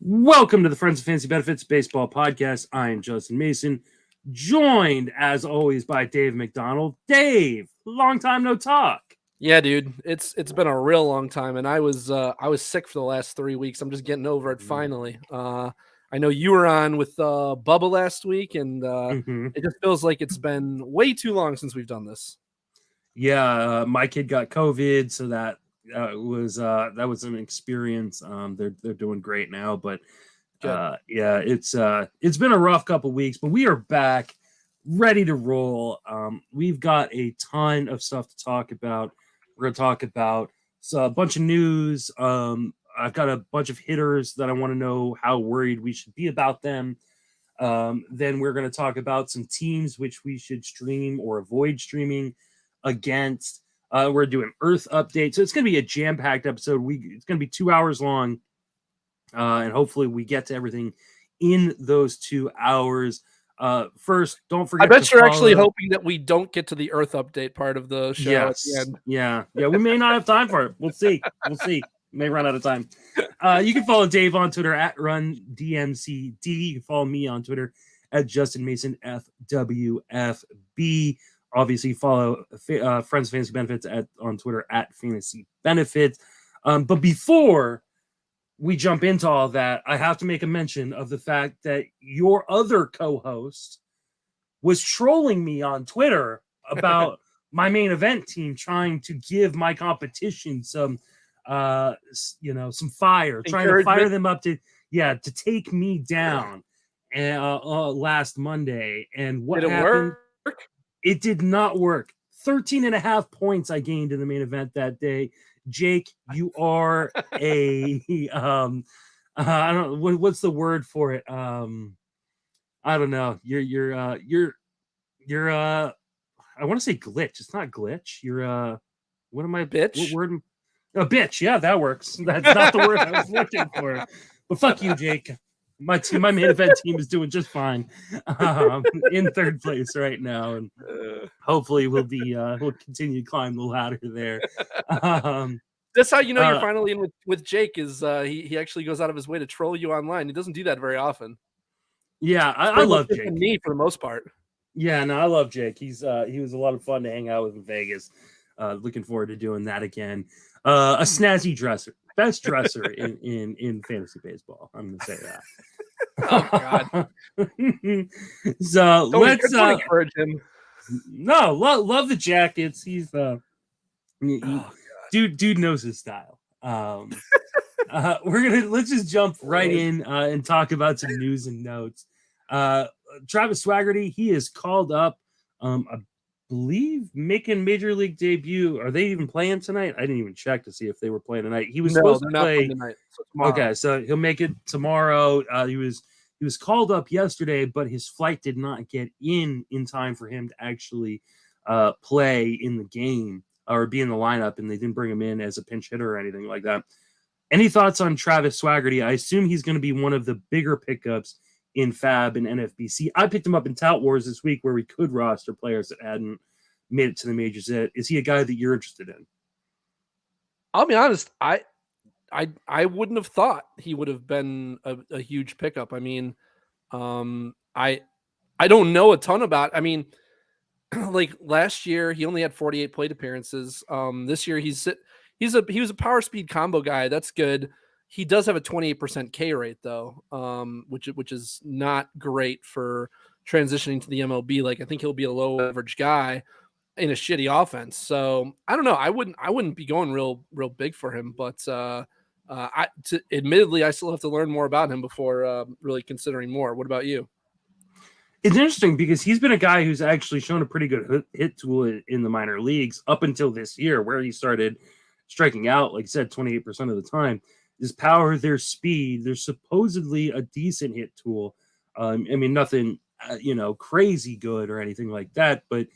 Welcome to the Friends of Fantasy Benefits Baseball Podcast. I am Justin Mason, joined as always by Dave McDonald. Dave, long time no talk. Yeah, dude, it's been a real long time, and I was sick for the last 3 weeks. I'm just getting over it finally. I know you were on with Bubba last week, and it just feels like it's been way too long since we've done this. Yeah, my kid got COVID, so that was an experience. They're doing great now, but yeah, it's been a rough couple weeks, but we are back, ready to roll. We've got a ton of stuff to talk about. We're going to talk about a bunch of news. I've got a bunch of hitters that I want to know how worried we should be about them. Then we're going to talk about some teams which we should stream or avoid streaming against. We're doing Earth update. So it's going to be a jam-packed episode. It's going to be 2 hours long. And hopefully we get to everything in those 2 hours. First, don't forget. I bet you're actually hoping that we don't get to the Earth update part of the show. Yes. At the end. Yeah. We may not have time for it. We'll see. May run out of time. You can follow Dave on Twitter at RunDMCD. You can follow me on Twitter at Justin Mason FWFB. Obviously, follow Friends of Fantasy Benefits on Twitter at Fantasy Benefits. But before we jump into all that, I have to make a mention of the fact that your other co-host was trolling me on Twitter about my main event team trying to give my competition some fire, trying to fire them up to take me down last Monday. And what happened? It did not work. 13.5 points I gained in the main event that day. Jake, you are a I don't know what's the word for it. I don't know. You're I want to say glitch. It's not glitch. You're what am I? Bitch. What word? A bitch. Yeah, that works. That's not the word I was looking for. But fuck you, Jake. My main event team is doing just fine. In third place right now, and hopefully we'll continue to climb the ladder there. That's how you know you're finally in with Jake. Is he actually goes out of his way to troll you online? He doesn't do that very often. Yeah, I love Jake. Me for the most part. Yeah, no, I love Jake. He was a lot of fun to hang out with in Vegas. Looking forward to doing that again. A snazzy dresser, best dresser in fantasy baseball. I'm gonna say that. Oh God! So let's encourage him. No, love the jackets. He's dude knows his style. Let's just jump right in and talk about some news and notes. Travis Swaggerty, he is called up. I believe making major league debut. Are they even playing tonight? I didn't even check to see if they were playing tonight. He was supposed to play tonight. So okay, so he'll make it tomorrow. He was called up yesterday, but his flight did not get in time for him to actually play in the game or be in the lineup, and they didn't bring him in as a pinch hitter or anything like that. Any thoughts on Travis Swaggerty? I assume he's going to be one of the bigger pickups in Fab and NFBC. I picked him up in Tout Wars this week where we could roster players that hadn't made it to the majors yet. Is he a guy that you're interested in? I'll be honest. I wouldn't have thought he would have been a huge pickup. I mean, I don't know a ton about. I mean, like last year he only had 48 plate appearances. This year he was a power speed combo guy. That's good. He does have a 28% K rate though, which is not great for transitioning to the MLB. Like I think he'll be a low average guy in a shitty offense. So I don't know. I wouldn't be going real big for him, but admittedly, I still have to learn more about him before really considering more. What about you? It's interesting because he's been a guy who's actually shown a pretty good hit tool in the minor leagues up until this year, where he started striking out, like I said, 28% of the time. His power, their speed, they're supposedly a decent hit tool. I mean, nothing, crazy good or anything like that, but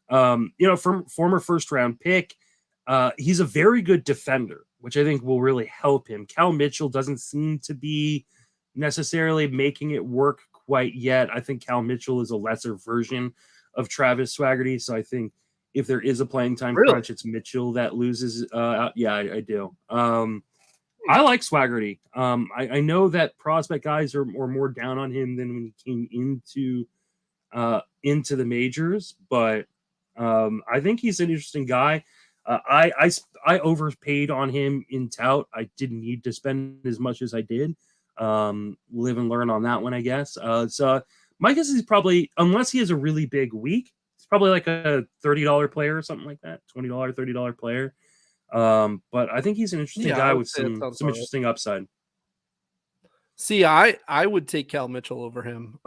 from former first round pick, he's a very good defender, which I think will really help him. Cal Mitchell doesn't seem to be necessarily making it work quite yet. I think Cal Mitchell is a lesser version of Travis Swaggerty. So I think if there is a playing time crunch, it's Mitchell that loses. Yeah, I do. I like Swaggerty. I know that prospect guys are more down on him than when he came into the majors, but I think he's an interesting guy. I overpaid on him in tout. I didn't need to spend as much as I did. Live and learn on that one, I guess. So my guess is he's probably, unless he has a really big week, it's probably like a $30 player or something like that, $20, $30 player. But I think he's an interesting guy with some interesting upside. See, I would take Cal Mitchell over him.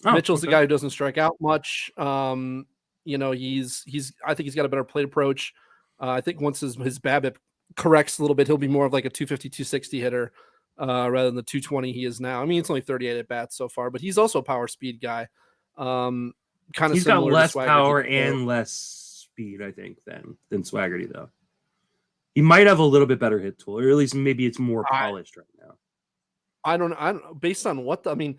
Mitchell's the guy who doesn't strike out much. You know, I think he's got a better plate approach. I think once his BABIP corrects a little bit, he'll be more of like a 250, 260 hitter rather than the 220 he is now. I mean, it's only 38 at bats so far, but he's also a power speed guy. Kind of he's got less power and less speed, I think, than Swaggerty though. He might have a little bit better hit tool, or at least maybe it's more polished right now. I don't know. Based on what I mean,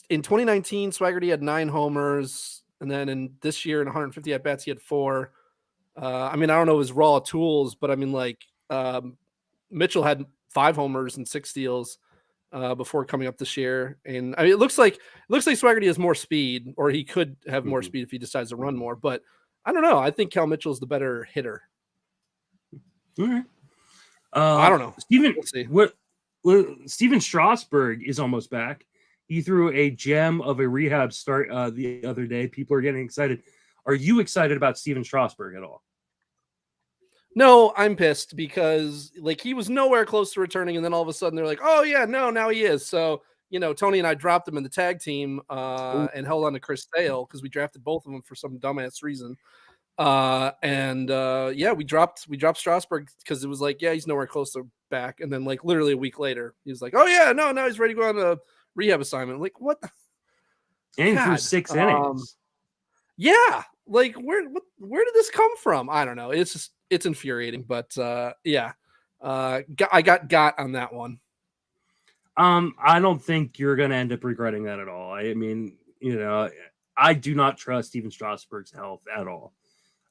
in 2019, Swaggerty had 9 homers, and then in this year, in 150 at bats, he had 4. I mean, I don't know his raw tools, but I mean, like Mitchell had 5 homers and 6 steals before coming up this year, and I mean, it looks like Swaggerty has more speed, or he could have more speed if he decides to run more. But I don't know. I think Cal Mitchell's the better hitter. All right. I don't know. Steven Strasburg is almost back. He threw a gem of a rehab start the other day. People are getting excited. Are you excited about Steven Strasburg at all? No, I'm pissed because like he was nowhere close to returning, and then all of a sudden they're like, "Oh yeah, no, now he is." So you know, Tony and I dropped him in the tag team and held on to Chris Sale because we drafted both of them for some dumbass reason. Yeah, we dropped Strasburg because it was like, yeah, he's nowhere close to back. And then like literally a week later, he was like, oh yeah, no, now he's ready to go on a rehab assignment. Like what? And for 6 innings. Yeah. Like where did this come from? I don't know. It's infuriating, but yeah. I got on that one. I don't think you're going to end up regretting that at all. I mean, you know, I do not trust Steven Strasburg's health at all.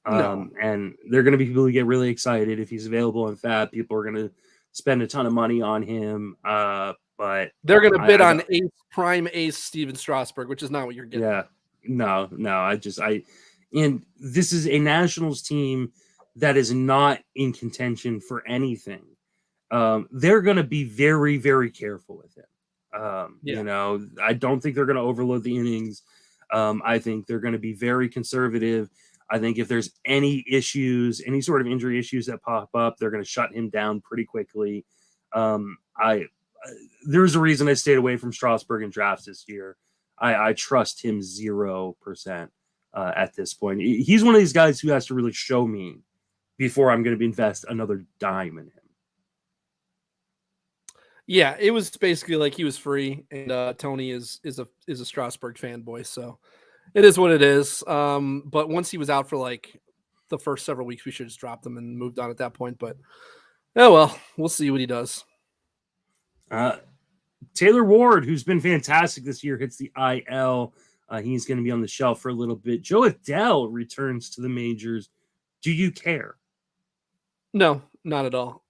No. And there are going to be people who get really excited if he's available in FAB. People are going to spend a ton of money on him. But they're going to bid on prime ace Steven Strasburg, which is not what you're getting. Yeah, no. And this is a Nationals team that is not in contention for anything. They're going to be very, very careful with him. You know, I don't think they're going to overload the innings. I think they're going to be very conservative. I think if there's any issues, any sort of injury issues that pop up, they're going to shut him down pretty quickly. There's a reason I stayed away from Strasburg in drafts this year. I trust him 0% at this point. He's one of these guys who has to really show me before I'm going to invest another dime in him. Yeah, it was basically like he was free, and Tony is a Strasburg fanboy, so it is what it is. But once he was out for like the first several weeks, we should have just dropped him and moved on at that point. But oh well, we'll see what he does. Taylor Ward, who's been fantastic this year, hits the IL. He's going to be on the shelf for a little bit. Joe Adell returns to the majors. Do you care? No, not at all.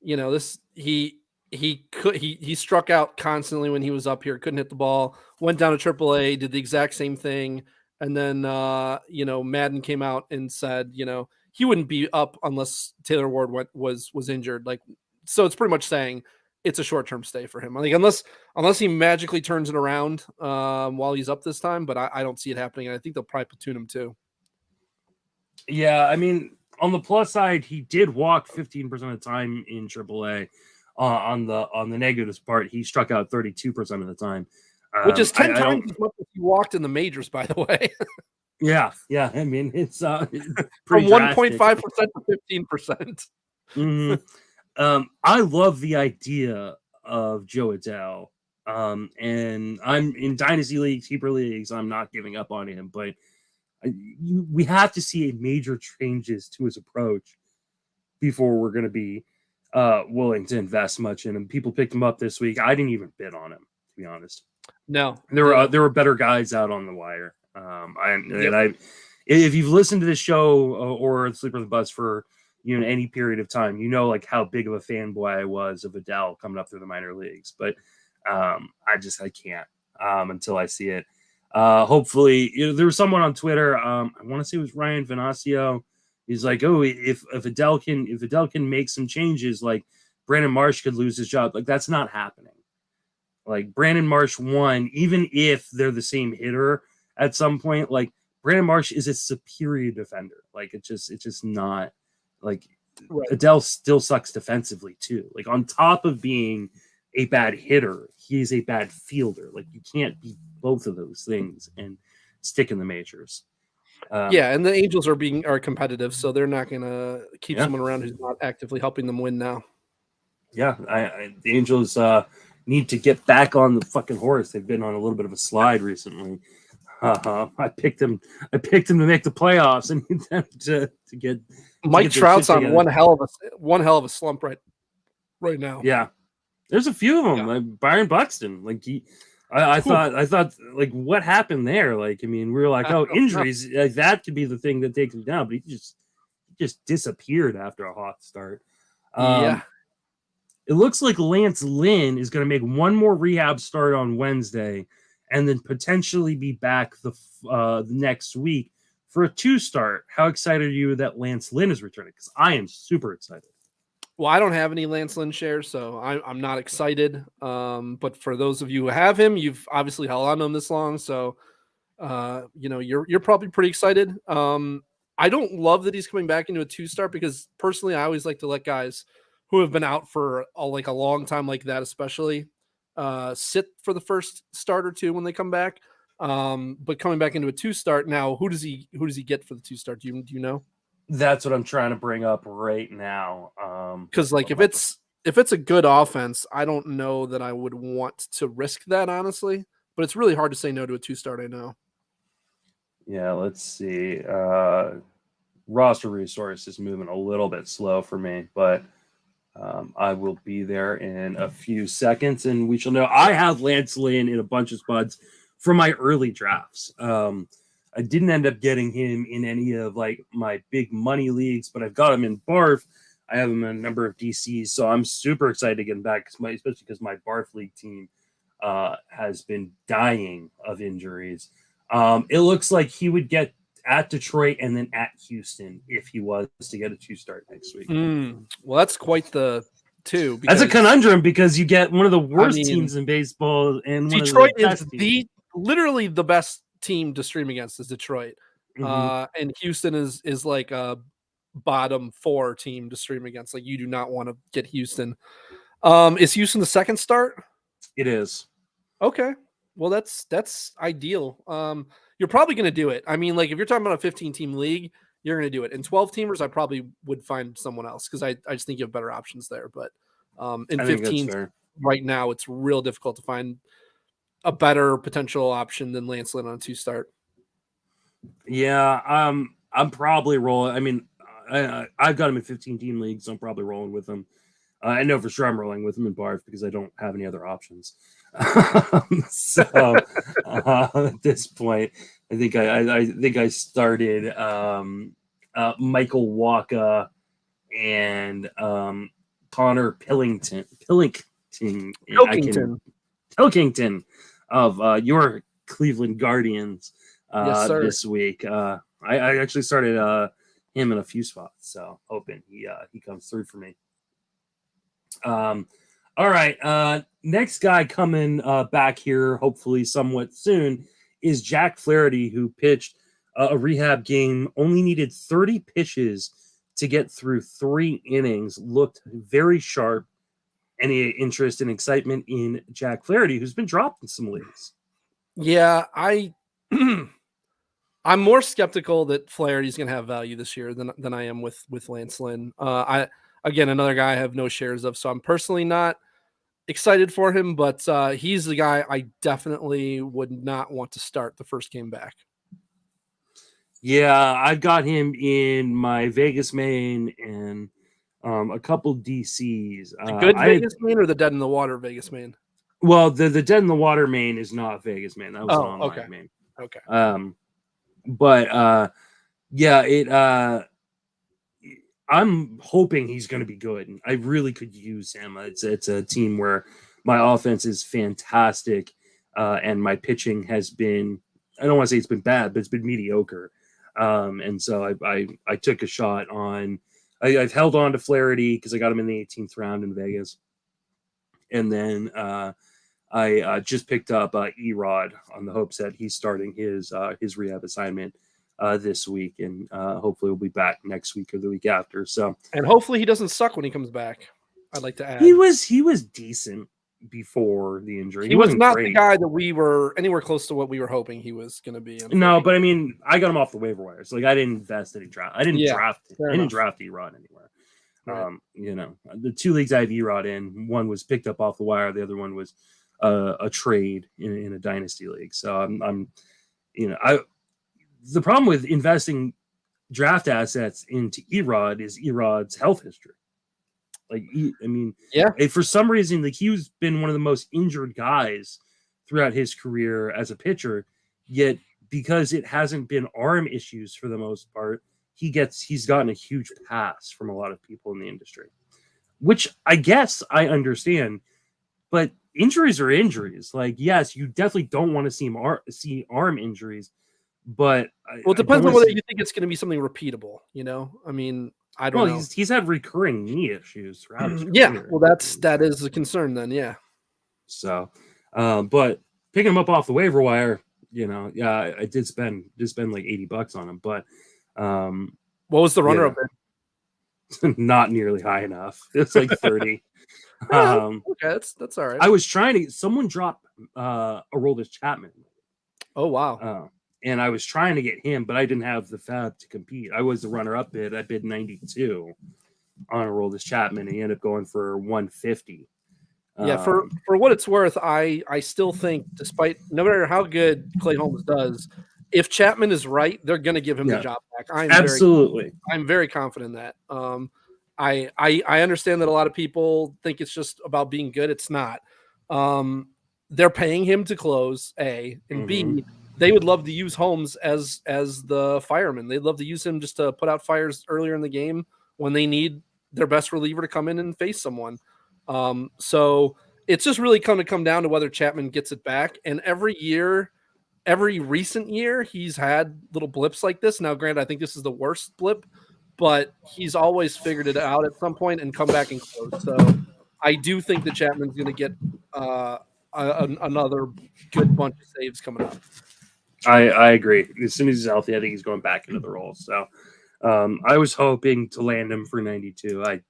You know, he struck out constantly when he was up here, couldn't hit the ball, went down to AAA, did the exact same thing. And then, you know, Madden came out and said, you know, he wouldn't be up unless Taylor Ward was injured. Like, so it's pretty much saying it's a short-term stay for him. Like, unless he magically turns it around while he's up this time, but I don't see it happening. And I think they'll probably platoon him too. Yeah. I mean, on the plus side, he did walk 15% of the time in AAA. On the negatives part, he struck out 32% of the time, which is 10 times as much as he walked in the majors, by the way. Yeah. I mean, it's from 1.5% to 15%. Mm-hmm. I love the idea of Joe Adell, and I'm in dynasty leagues, keeper leagues. I'm not giving up on him, but we have to see major changes to his approach before we're going to be willing to invest much in him. People picked him up this week. I didn't even bid on him, to be honest. No, there were better guys out on the wire. If you've listened to this show or Sleeper on the Bus for in any period of time, like how big of a fanboy I was of Adele coming up through the minor leagues. But I can't until I see it. Hopefully, there was someone on Twitter. I want to say it was Ryan Venasio. He's like, oh, if Adele can make some changes, like Brandon Marsh could lose his job. Like, that's not happening. Like, Brandon Marsh won, even if they're the same hitter at some point. Like, Brandon Marsh is a superior defender. Like, it's just not. Like, right. Adele still sucks defensively too. Like, on top of being a bad hitter, he's a bad fielder. Like, you can't be both of those things and stick in the majors. And the Angels are competitive, so they're not going to keep someone around who's not actively helping them win now. Yeah, the Angels need to get back on the fucking horse. They've been on a little bit of a slide recently. I picked him to make the playoffs and to get Mike Trout's on one hell of a slump right now. Yeah, there's a few of them. Like Byron Buxton, like I thought like what happened there? Like, I mean, we were like, oh, injuries, like, that could be the thing that takes him down, but he just disappeared after a hot start. It looks like Lance Lynn is going to make one more rehab start on Wednesday, and then potentially be back the next week for a 2-start. How excited are you that Lance Lynn is returning? Because I am super excited. Well, I don't have any Lance Lynn shares, so I'm not excited. But for those of you who have him, you've obviously held on to him this long, so you're probably pretty excited. I don't love that he's coming back into a 2-start because personally, I always like to let guys who have been out for a long time like that, especially sit for the first start or two when they come back. But coming back into a 2-start now, who does he get for the 2-start? Do you know? That's what I'm trying to bring up right now. Because like if it's a good offense, I don't know that I would want to risk that, honestly. But it's really hard to say no to a 2-start, I know. Yeah, let's see. Roster resource is moving a little bit slow for me, but I will be there in a few seconds, and we shall know. I have Lance Lynn in a bunch of spots for my early drafts. I didn't end up getting him in any of like my big money leagues, but I've got him in Barf. I have him in a number of DCs, so I'm super excited to get him back, especially because my Barf league team has been dying of injuries. It looks like he would get at Detroit and then at Houston if he was to get a 2-start next week. Well, that's quite the two. That's a conundrum because you get one of the worst teams in baseball, and Detroit is literally the best team to stream against is Detroit. And Houston is like a bottom 4 team to stream against. Like, you do not want to get Houston. Is Houston the second start? It is. Okay. Well, that's ideal. You're probably going to do it. I mean, like, if you're talking about a 15-team league, you're going to do it. In 12-teamers, I probably would find someone else because I just think you have better options there. But in 15 right now, it's real difficult to find a better potential option than Lance Lynn on a 2-start. Yeah, I'm probably rolling. I mean, I've got him in 15-team leagues, so I'm probably rolling with him. I know for sure I'm rolling with him in Barf because I don't have any other options. So at this point, I think I started Michael Wacha and Connor Pilkington of your Cleveland Guardians this week. I actually started him in a few spots, so hoping he comes through for me. All right. Next guy coming back here, hopefully somewhat soon, is Jack Flaherty, who pitched a rehab game, only needed 30 pitches to get through 3 innings, looked very sharp. Any interest and excitement in Jack Flaherty, who's been dropped in some leagues? Yeah, I'm more skeptical that Flaherty's going to have value this year than I am with Lance Lynn. Again, another guy I have no shares of, so I'm personally not excited for him, but he's the guy I definitely would not want to start the first game back. Yeah, I've got him in my Vegas main and a couple DCs. The good Vegas main or the dead in the water Vegas main? Well, the dead in the water main is not Vegas main. That was an online main. Okay. But yeah, I'm hoping he's going to be good. I really could use him. It's a team where my offense is fantastic, and my pitching has been, I don't want to say it's been bad, but it's been mediocre. And so I took a shot on, I've held on to Flaherty because I got him in the 18th round in Vegas. And then I just picked up Erod on the hopes that he's starting his rehab assignment this week, and hopefully we'll be back next week or the week after. So, and hopefully he doesn't suck when he comes back. I'd like to add he was decent before the injury. He was not great. The guy that we were anywhere close to what we were hoping he was going to be. No, but I mean, I got him off the waiver wire. So like, I didn't invest any draft. I didn't draft Erod anywhere. Right. You know, the 2 leagues I have Erod in, one was picked up off the wire. The other one was a trade in a dynasty league. So I'm the problem with investing draft assets into Erod is Erod's health history. Like, for some reason, like, he's been one of the most injured guys throughout his career as a pitcher. Yet, because it hasn't been arm issues for the most part, he's gotten a huge pass from a lot of people in the industry, which I guess I understand. But injuries are injuries. Like, yes, you definitely don't want to see arm injuries, but it depends on whether you think it's going to be something repeatable. You know, I mean. I don't know. He's had recurring knee issues throughout his career. Yeah, well, that is a concern then. Yeah. So, but picking him up off the waiver wire, I did spend like $80 on him. But what was the runner up there? Not nearly high enough. It's like 30. Okay, that's all right. I was trying to. Someone dropped Aroldis Chapman. Oh wow. And I was trying to get him, but I didn't have the fab to compete. I was the runner-up bid. I bid 92 on Aroldis Chapman, and he ended up going for 150. Yeah, for what it's worth, I still think, despite no matter how good Clay Holmes does, if Chapman is right, they're going to give him the job back. I'm very confident in that. I understand that a lot of people think it's just about being good. It's not. They're paying him to close, A, and B. They would love to use Holmes as the fireman. They'd love to use him just to put out fires earlier in the game when they need their best reliever to come in and face someone. So it's just really come down to whether Chapman gets it back. And every recent year, he's had little blips like this. Now, granted, I think this is the worst blip, but he's always figured it out at some point and come back and close. So I do think that Chapman's going to get another good bunch of saves coming up. I agree. As soon as he's healthy, I think he's going back into the role. So I was hoping to land him for 92. It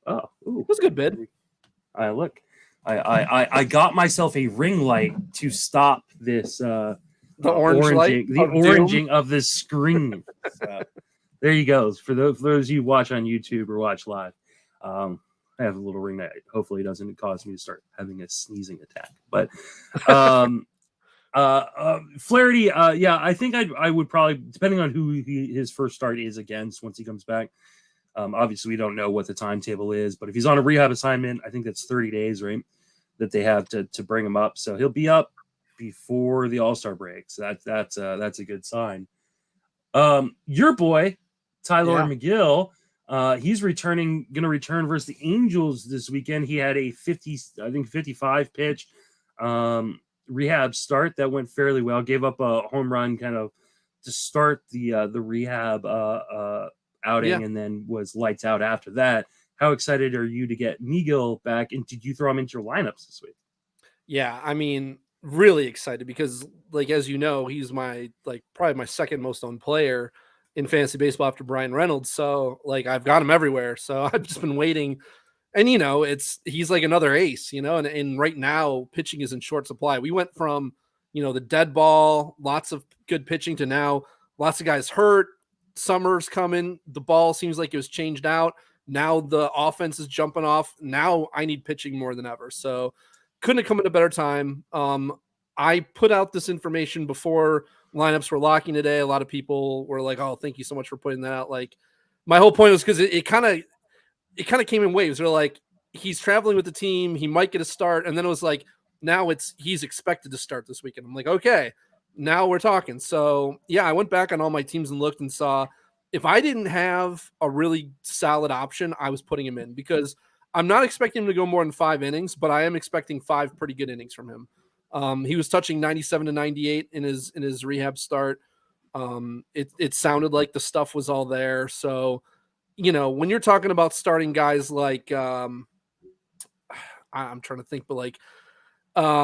was a good bid. I got myself a ring light to stop this the oranging of this screen. So, there you go. For those you watch on YouTube or watch live, I have a little ring that hopefully doesn't cause me to start having a sneezing attack. But Flaherty, I think I would probably, depending on who his first start is against once he comes back. Obviously, we don't know what the timetable is, but if he's on a rehab assignment, I think that's 30 days, right, that they have to bring him up. So he'll be up before the All-Star break. So that's a good sign. Your boy, Tyler McGill, he's going to return versus the Angels this weekend. He had a 55 pitch rehab start that went fairly well. Gave up a home run kind of to start the rehab outing, and then was lights out after that. How excited are you to get McGill back, and did you throw him into your lineups this week? Yeah, I mean, really excited because, like, as you know, he's probably my second most owned player in fantasy baseball after Brian Reynolds. So, like, I've got him everywhere. So I've just been waiting. And, he's like another ace, and right now pitching is in short supply. We went from, the dead ball, lots of good pitching, to now lots of guys hurt. Summer's coming. The ball seems like it was changed out. Now the offense is jumping off. Now I need pitching more than ever. So couldn't have come at a better time. I put out this information before lineups were locking today. A lot of people were like, "Oh, thank you so much for putting that out." Like, my whole point was because it kind of came in waves. They're like, he's traveling with the team, he might get a start, and then it was like, now he's expected to start this weekend. I'm like, okay, now we're talking. So yeah, I went back on all my teams and looked and saw if I didn't have a really solid option, I was putting him in because I'm not expecting him to go more than 5 innings, but I am expecting 5 pretty good innings from him. He was touching 97 to 98 in his rehab start. It sounded like the stuff was all there. So, when you're talking about starting guys like I'm trying to think, but like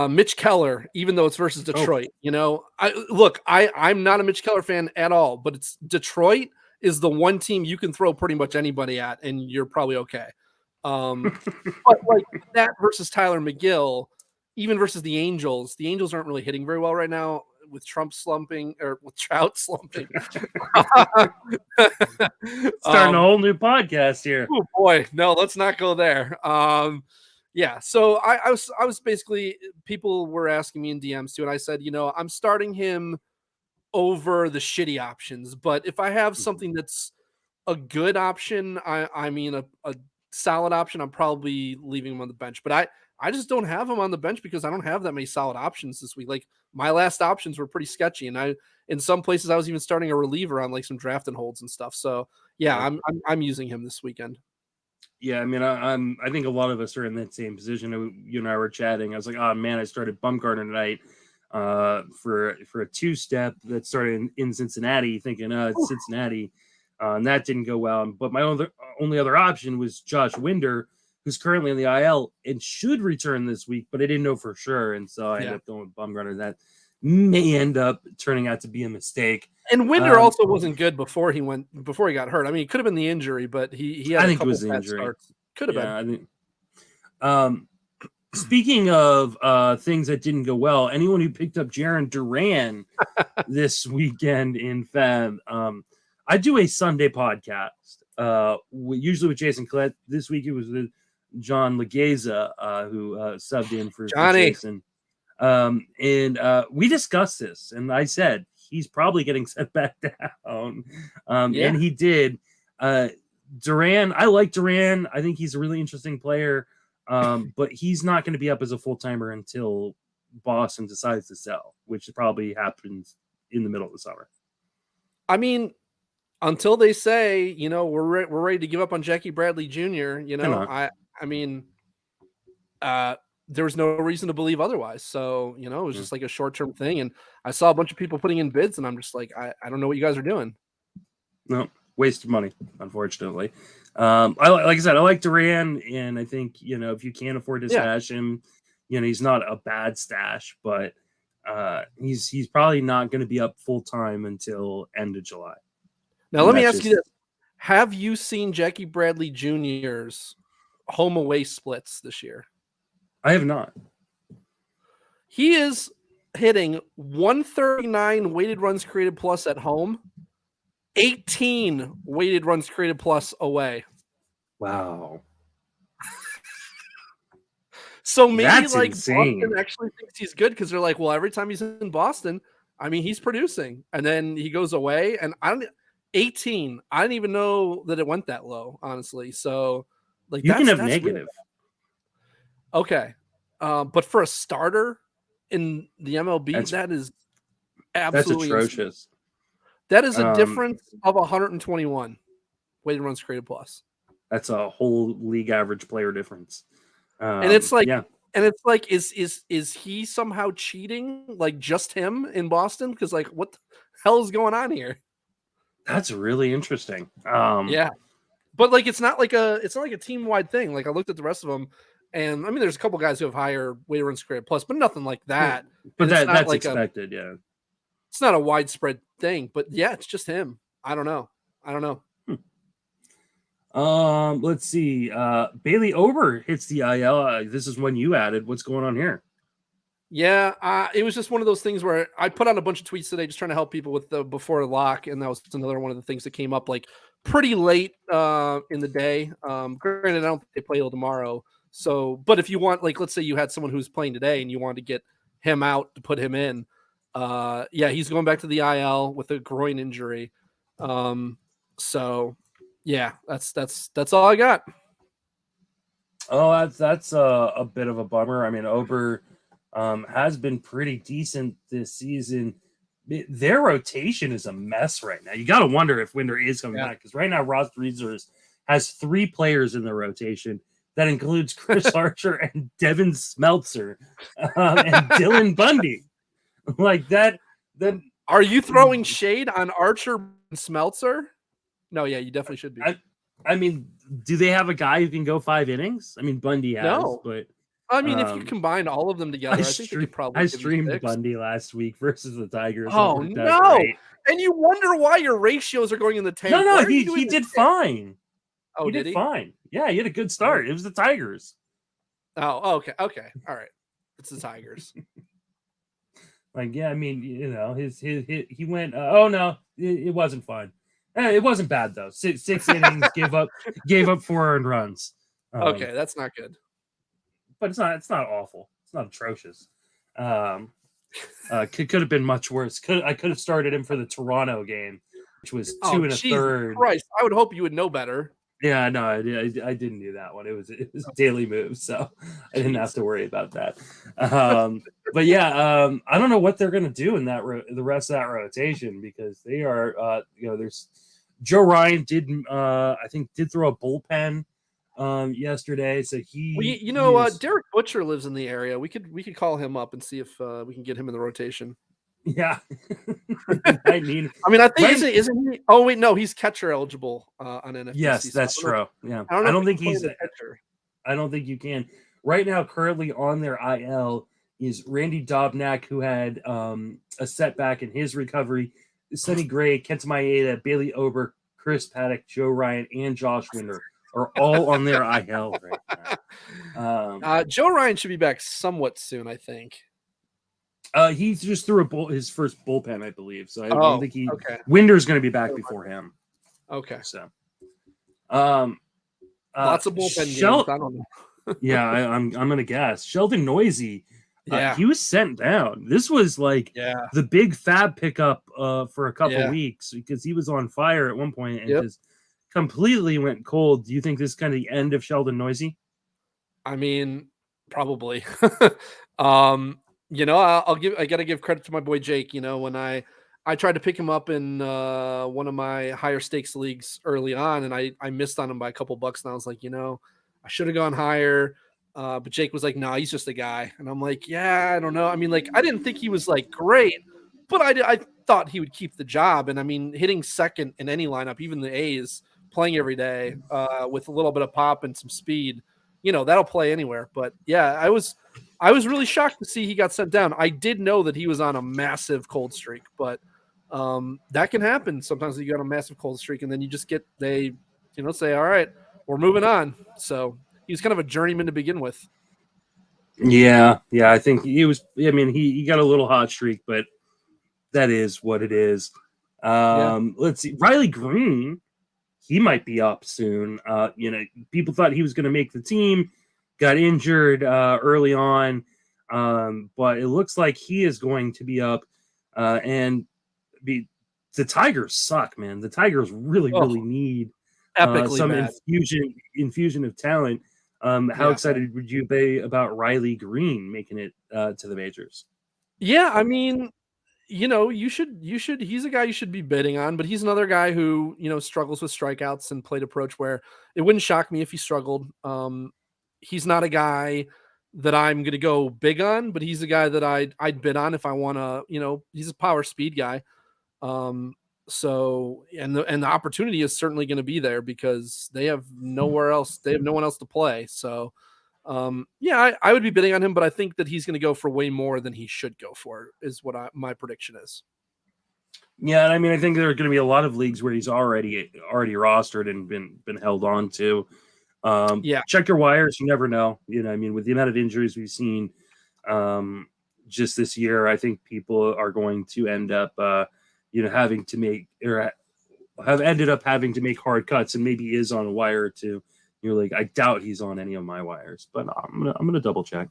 Mitch Keller, even though it's versus Detroit, I'm not a Mitch Keller fan at all, but it's Detroit is the one team you can throw pretty much anybody at and you're probably okay. But like that versus Tyler McGill, even versus the Angels aren't really hitting very well right now with Trout slumping. Starting a whole new podcast here. Oh boy, no, let's not go there. Yeah, so I was basically, people were asking me in DMs too, and I said, I'm starting him over the shitty options, but if I have something that's a good option, I mean a solid option, I'm probably leaving him on the bench. But I just don't have him on the bench because I don't have that many solid options this week. Like my last options were pretty sketchy, and in some places I was even starting a reliever on like some draft and holds and stuff. So yeah, I'm using him this weekend. Yeah, I mean, I think a lot of us are in that same position. You and I were chatting. I was like, oh man, I started Bumgarner tonight for a 2-step that started in Cincinnati, thinking it's Cincinnati, and that didn't go well. But my only other option was Josh Winder, who's currently in the IL and should return this week, but I didn't know for sure, and so I ended up going with Bumgarner. That may end up turning out to be a mistake. And Winder also wasn't good before he got hurt. I mean, it could have been the injury, but he had I think it was the injury. Starts. Could have been. I think. Speaking of things that didn't go well, anyone who picked up Jaren Duran this weekend in Feb, I do a Sunday podcast, usually with Jason Collette. This week it was with John Legeza, who subbed in for Jason. And we discussed this, and I said he's probably getting sent back down. And he did. Duran, I like Duran. I think he's a really interesting player. But he's not going to be up as a full-timer until Boston decides to sell, which probably happens in the middle of the summer. I mean, until they say, we're ready to give up on Jackie Bradley Jr., I mean, there was no reason to believe otherwise. So, it was just like a short-term thing. And I saw a bunch of people putting in bids, and I'm just like, I don't know what you guys are doing. No, waste of money, unfortunately. Like I said, I like Duran, and I think, if you can't afford to stash him, he's not a bad stash, but he's probably not going to be up full-time until end of July. Now, let me ask you this. Have you seen Jackie Bradley Jr.'s home away splits this year? I have not. He is hitting 139 weighted runs created plus at home, 18 weighted runs created plus away. Wow. So maybe that's like insane. Boston actually thinks he's good because they're like, well, every time he's in Boston, I mean, he's producing. And then he goes away, and 18. I didn't even know that it went that low, honestly. So like you can have negative. Weird. Okay. But for a starter in the MLB, that is absolutely that's atrocious. Insane. That is a difference of 121 weighted runs created plus. That's a whole league average player difference. And it's like, is he somehow cheating? Like just him in Boston? Because like, what the hell is going on here? That's really interesting. But like, it's not like a team wide thing. Like I looked at the rest of them, and I mean, there's a couple guys who have higher weighted runs created plus, but nothing like that. But that's like expected. It's not a widespread thing, but it's just him. I don't know. Let's see. Bailey Ober hits the IL. This is one you added. What's going on here? Yeah, it was just one of those things where I put on a bunch of tweets today just trying to help people with the before lock, and that was another one of the things that came up like pretty late in the day. Granted, I don't think they play till tomorrow. So, but if you want, like, let's say you had someone who's playing today and you wanted to get him out to put him in, he's going back to the IL with a groin injury. So yeah, that's all I got. Oh, that's a bit of a bummer. I mean, Ober has been pretty decent this season, their rotation is a mess right now. You got to wonder if Winder is coming back, because right now Ross Reasers has 3 players in the rotation. That includes Chris Archer and Devin Smeltzer and Dylan Bundy. Like that. Then are you throwing shade on Archer and Smeltzer? No, yeah, you definitely should be. I mean, do they have a guy who can go 5 innings? I mean, Bundy has, but I mean, if you combine all of them together, I think they could probably. I streamed Bundy last week versus the Tigers. Oh no! And you wonder why your ratios are going in the tank. No, he did fine. Oh, he did fine. Yeah, he had a good start. It was the Tigers. Oh, okay, all right. It's the Tigers. Like, yeah, I mean, you know, he went. Oh no, it wasn't fun. It wasn't bad though. 6 innings, gave up 4 earned runs. Okay, that's not good. But it's not awful. It's not atrocious. Could have been much worse. I could have started him for the Toronto game, which was 2 1/3. Christ, I would hope you would know better. Yeah, no, I didn't do that one. It was a daily move, so I didn't have to worry about that. But yeah, I don't know what they're gonna do in that the rest of that rotation, because they are, there's Joe Ryan did throw a bullpen yesterday, so Derek Butcher lives in the area. We could call him up and see if we can get him in the rotation. Yeah. I think isn't he? Oh wait, no, he's catcher eligible on NFBC. Yes, that's true. Yeah, I don't think he's a catcher. I don't think you can right now. Currently on their IL is Randy Dobnak, who had a setback in his recovery. Sonny Gray, Kenta Maeda, Bailey Ober, Chris Paddock, Joe Ryan, and Josh Winder are all on their IL right now. Joe Ryan should be back somewhat soon, I think. He just threw his first bullpen, I believe. So I don't think Winder's going to be back before him. Okay. So, lots of bullpen games. I don't know. Yeah, I'm going to guess Sheldon Noisy. He was sent down. This was like the big fab pickup for a couple weeks, because he was on fire at one point and just completely went cold. Do you think this is kind of the end of Sheldon Noisy? I mean, probably. I got to give credit to my boy Jake. You know, when I tried to pick him up in one of my higher stakes leagues early on, and I missed on him by a couple bucks, and I was like, I should have gone higher. But Jake was like, "No, he's just a guy," and I'm like, "Yeah, I don't know. I mean, like, I didn't think he was like great, but I thought he would keep the job. And I mean, hitting second in any lineup, even the A's, playing every day with a little bit of pop and some speed, that'll play anywhere. But yeah, I was really shocked to see he got sent down. I did know that he was on a massive cold streak, but that can happen sometimes. You got a massive cold streak, and then you just say, all right, we're moving on. So he was kind of a journeyman to begin with. Yeah, I think he was. I mean, he got a little hot streak, but that is what it is. Let's see, Riley Green, he might be up soon. People thought he was going to make the team. Got injured early on, but it looks like he is going to be up. The Tigers suck, man. The Tigers really need some infusion of talent. How excited would you be about Riley Green making it to the majors? Yeah, I mean, you should. He's a guy you should be bidding on, but he's another guy who struggles with strikeouts and plate approach, where it wouldn't shock me if he struggled. He's not a guy that I'm going to go big on, but he's a guy that I'd bid on if I want to, he's a power speed guy. So, and the opportunity is certainly going to be there because they have nowhere else. They have no one else to play. So, I would be bidding on him, but I think that he's going to go for way more than he should go for is what my prediction is. Yeah. And I mean, I think there are going to be a lot of leagues where he's already rostered and been held on to. Check your wires. You never know. I mean, with the amount of injuries we've seen just this year, I think people are going to end up, having to make or have ended up having to make hard cuts, and maybe is on a wire or two. I doubt he's on any of my wires, but I'm gonna double check.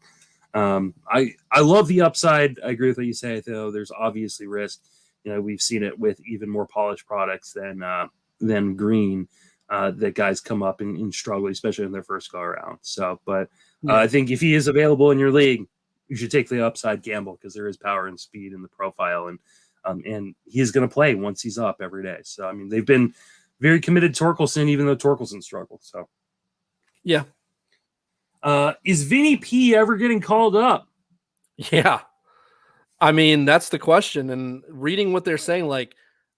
I love the upside. I agree with what you say, though. There's obviously risk. We've seen it with even more polished products than Green. That guys come up and struggle, especially in their first go around. So, but I think if he is available in your league, you should take the upside gamble because there is power and speed in the profile. And And he's going to play once he's up every day. So, I mean, they've been very committed to Torkelson, even though Torkelson struggled. So, yeah. Is Vinnie P ever getting called up? Yeah. I mean, that's the question. And reading what they're saying, like,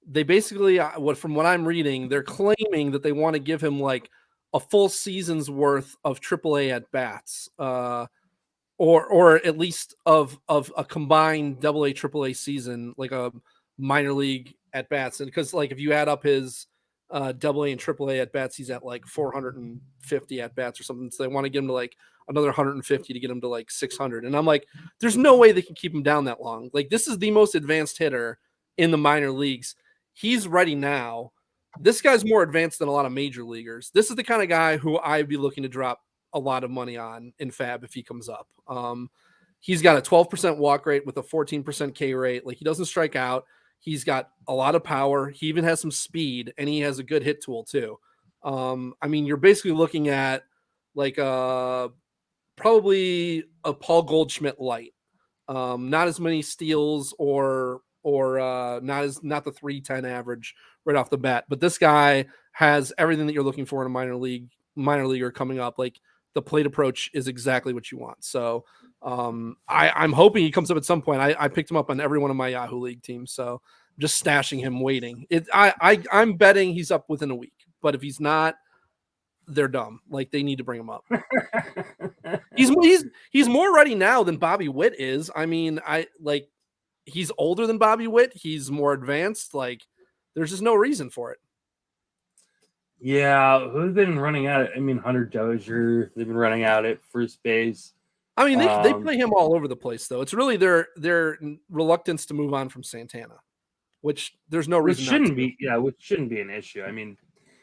they basically, from what I'm reading, they're claiming that they want to give him like a full season's worth of AAA at bats, or at least of a combined AA AAA season, like a minor league at bats. And because like if you add up his AA and AAA at bats, he's at like 450 at bats or something. So they want to get him to like another 150 to get him to like 600. And I'm like, there's no way they can keep him down that long. Like, this is the most advanced hitter in the minor leagues. He's ready now. This guy's more advanced than a lot of major leaguers. This is the kind of guy who I'd be looking to drop a lot of money on in Fab if he comes up. He's got a 12% walk rate with a 14% K rate. Like, he doesn't strike out. He's got a lot of power. He even has some speed, and he has a good hit tool too. I mean, you're basically looking at like probably a Paul Goldschmidt light. Not as many steals or not the 310 average right off the bat, but this guy has everything that you're looking for in a minor leaguer coming up. Like, the plate approach is exactly what you want. So I'm hoping he comes up at some point. I picked him up on every one of my Yahoo League teams, so I'm just stashing him, waiting. I'm betting he's up within a week, but if he's not, they're dumb. Like, they need to bring him up. He's more ready now than Bobby Witt is. I mean, he's older than Bobby Witt. He's more advanced. Like, there's just no reason for it. Yeah, who's been running at it? I mean, Hunter Dozier. They've been running out at first base. I mean, they play him all over the place, though. It's really their reluctance to move on from Santana, which there's no reason. Which shouldn't be an issue. I mean,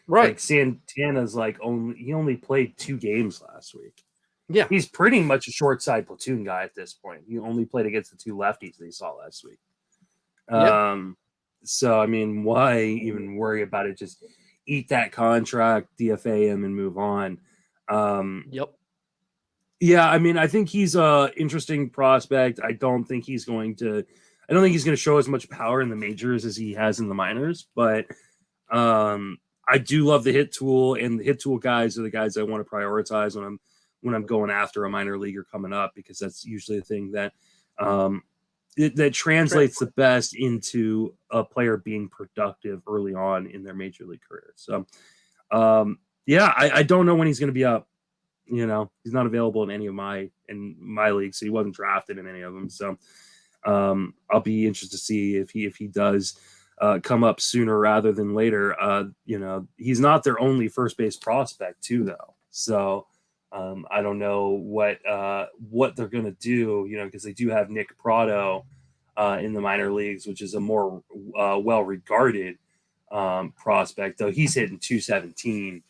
right? Like, Santana's he only played 2 games last week. Yeah, he's pretty much a short side platoon guy at this point. He only played against the 2 lefties that he saw last week. So I mean, why even worry about it? Just eat that contract, DFA him, and move on. Yep. Yeah, I mean, I think he's a interesting prospect. I don't think he's going to show as much power in the majors as he has in the minors, but I do love the hit tool, and the hit tool guys are the guys I want to prioritize when I'm going after a minor leaguer coming up, because that's usually the thing that that translates the best into a player being productive early on in their major league career. So, I don't know when he's going to be up. You know, he's not available in any of my leagues, so he wasn't drafted in any of them. So, I'll be interested to see if he does come up sooner rather than later. You know, he's not their only first base prospect too, though. So, I don't know what they're going to do, you know, because they do have Nick Prado in the minor leagues, which is a more well-regarded prospect, though he's hitting 217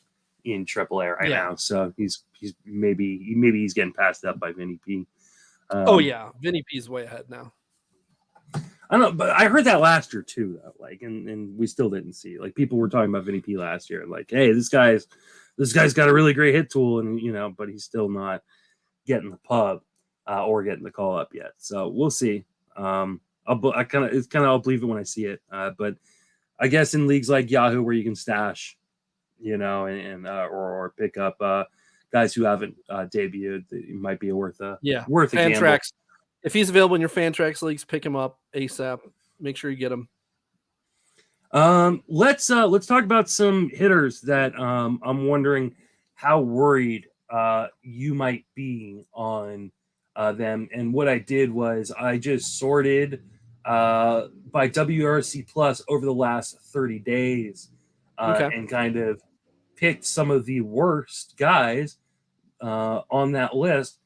in AAA right now. So he's maybe he's getting passed up by Vinnie P. Vinnie P's way ahead now. I don't know, but I heard that last year too, though. Like, and we still didn't see. Like, people were talking about Vinnie P last year, like, hey, this guy's got a really great hit tool, and you know, but he's still not getting the pub or getting the call up yet. So we'll see. I'll believe it when I see it. But I guess in leagues like Yahoo, where you can stash, you know, or pick up guys who haven't debuted, it might be worth a gamble. Fantrax. If he's available in your Fantrax leagues, pick him up ASAP. Make sure you get him. Let's talk about some hitters that I'm wondering how worried you might be on them. And what I did was I just sorted by WRC plus over the last 30 days and kind of picked some of the worst guys on that list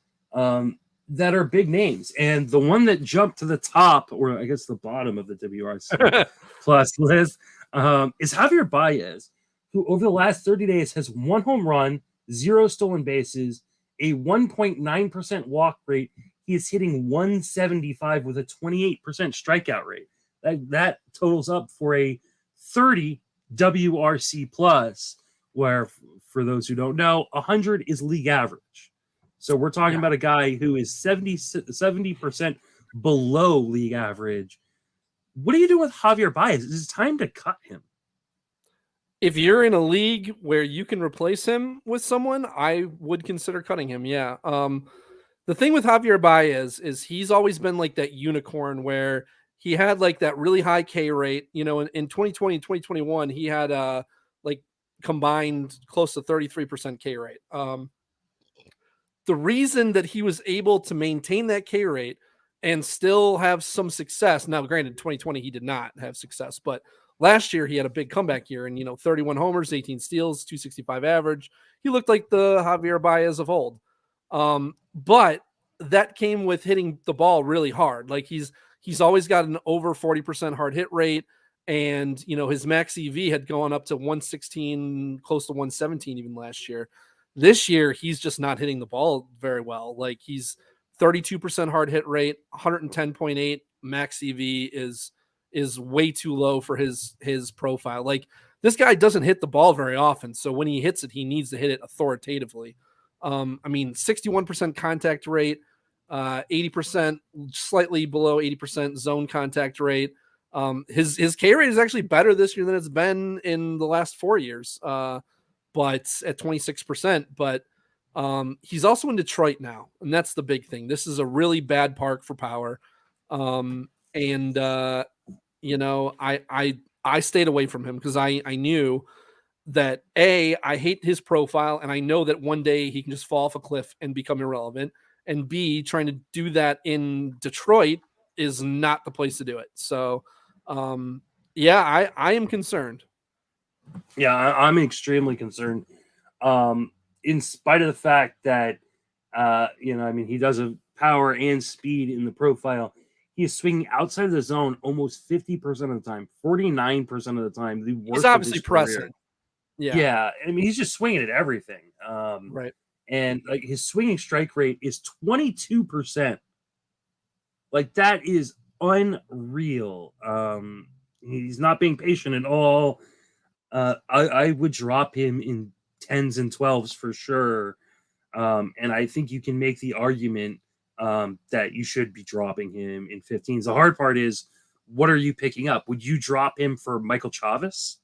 that are big names. And the one that jumped to the top, or I guess the bottom of the WRC plus list, is Javier Baez, who over the last 30 days has 1 home run, 0 stolen bases, a 1.9% walk rate. He is hitting 175 with a 28% strikeout rate. That totals up for a 30 WRC plus, where, for those who don't know, 100 is league average. So we're talking about a guy who is 70% below league average What do you do with Javier Baez? It's time to cut him. If you're in a league where you can replace him with someone, I would consider cutting him. Yeah. The thing with Javier Baez is he's always been like that unicorn where he had like that really high K rate. You know, in 2020 and 2021, he had like combined close to 33% K rate. The reason that he was able to maintain that K rate and still have some success. Now, granted, 2020 he did not have success, but last year he had a big comeback year, and 31 homers, 18 steals, 265 average. He looked like the Javier Baez of old. But that came with hitting the ball really hard. Like he's always got an over 40% hard hit rate, and his max EV had gone up to 116, close to 117 even last year. This year he's just not hitting the ball very well. Like he's 32% hard hit rate, 110.8 max EV is way too low for his profile. Like this guy doesn't hit the ball very often. So when he hits it, he needs to hit it authoritatively. 61% contact rate, 80%, slightly below 80% zone contact rate. His K rate is actually better this year than it's been in the last 4 years. But at 26%, but he's also in Detroit now. And that's the big thing. This is a really bad park for power. I stayed away from him because I knew that I hate his profile, and I know that one day he can just fall off a cliff and become irrelevant. And B, trying to do that in Detroit is not the place to do it. So, I am concerned. Yeah, I'm extremely concerned. In spite of the fact that, he does have power and speed in the profile. He is swinging outside of the zone almost 50% of the time, 49% of the time. The worst. He's obviously pressing. Yeah. I mean, he's just swinging at everything. Right. And like his swinging strike rate is 22%. Like that is unreal. He's not being patient at all. I would drop him in 10s and 12s for sure. And I think you can make the argument that you should be dropping him in 15s. The hard part is, what are you picking up? Would you drop him for Michael Chavis?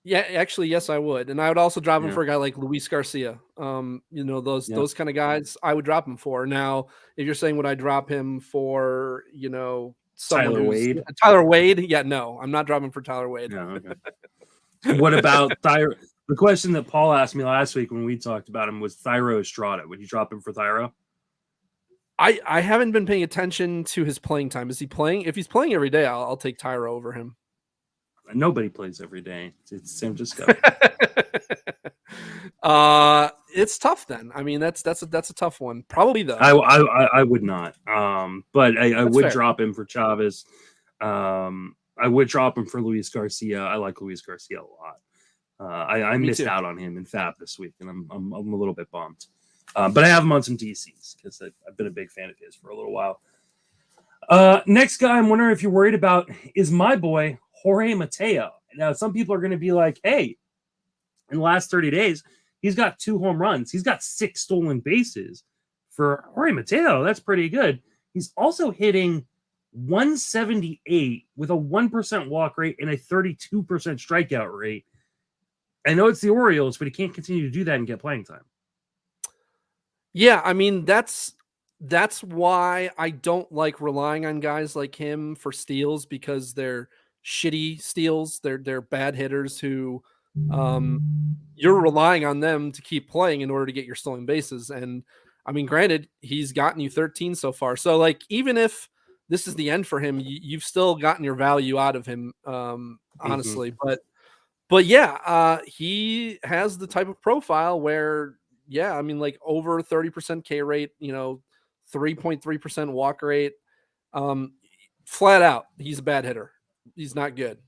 Yeah, actually, yes, I would. And I would also drop him for a guy like Luis Garcia. Those kind of guys I would drop him for. Now, if you're saying would I drop him for, Tyler Wade? Tyler Wade? Yeah, no, I'm not dropping for Tyler Wade. No, okay. What about Thyro? The question that Paul asked me last week when we talked about him was Thyro Estrada. Would you drop him for Thyro? I haven't been paying attention to his playing time. Is he playing? If he's playing every day, I'll take Thyro over him. Nobody plays every day. It's San Francisco. It's tough then. I mean, that's a tough one. Probably though. I would not. But I would fair. drop him for Chavis. I would drop him for Luis Garcia. I like Luis Garcia a lot. I missed out on him in FAB this week, and I'm a little bit bummed. But I have him on some DCs because I've been a big fan of his for a little while. Next guy I'm wondering if you're worried about is my boy Jorge Mateo. Now, some people are going to be like, hey, in the last 30 days, he's got 2 home runs. He's got 6 stolen bases. For Jorge Mateo, that's pretty good. He's also hitting 178 with a 1% walk rate and a 32% strikeout rate. I know it's the Orioles, but he can't continue to do that and get playing time. Yeah, I mean, that's why I don't like relying on guys like him for steals, because they're shitty steals. They're bad hitters who you're relying on them to keep playing in order to get your stolen bases. And I mean, granted, he's gotten you 13 so far. So like, even if this is the end for him, you've still gotten your value out of him, honestly. But yeah, he has the type of profile where, yeah, I mean, like over 30% K rate, 3.3% walk rate, flat out, he's a bad hitter. He's not good.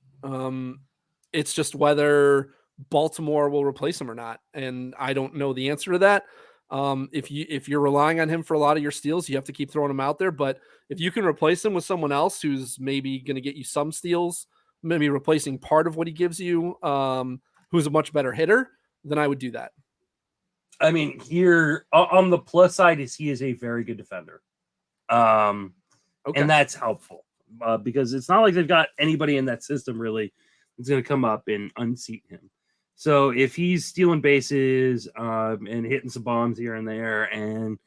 It's just whether Baltimore will replace him or not. And I don't know the answer to that. If you're relying on him for a lot of your steals, you have to keep throwing him out there. But if you can replace him with someone else who's maybe going to get you some steals, maybe replacing part of what he gives you, who's a much better hitter, then I would do that. I mean, here on the plus side is he is a very good defender. And that's helpful. because it's not like they've got anybody in that system really that's going to come up and unseat him. So if he's stealing bases and hitting some bombs here and there and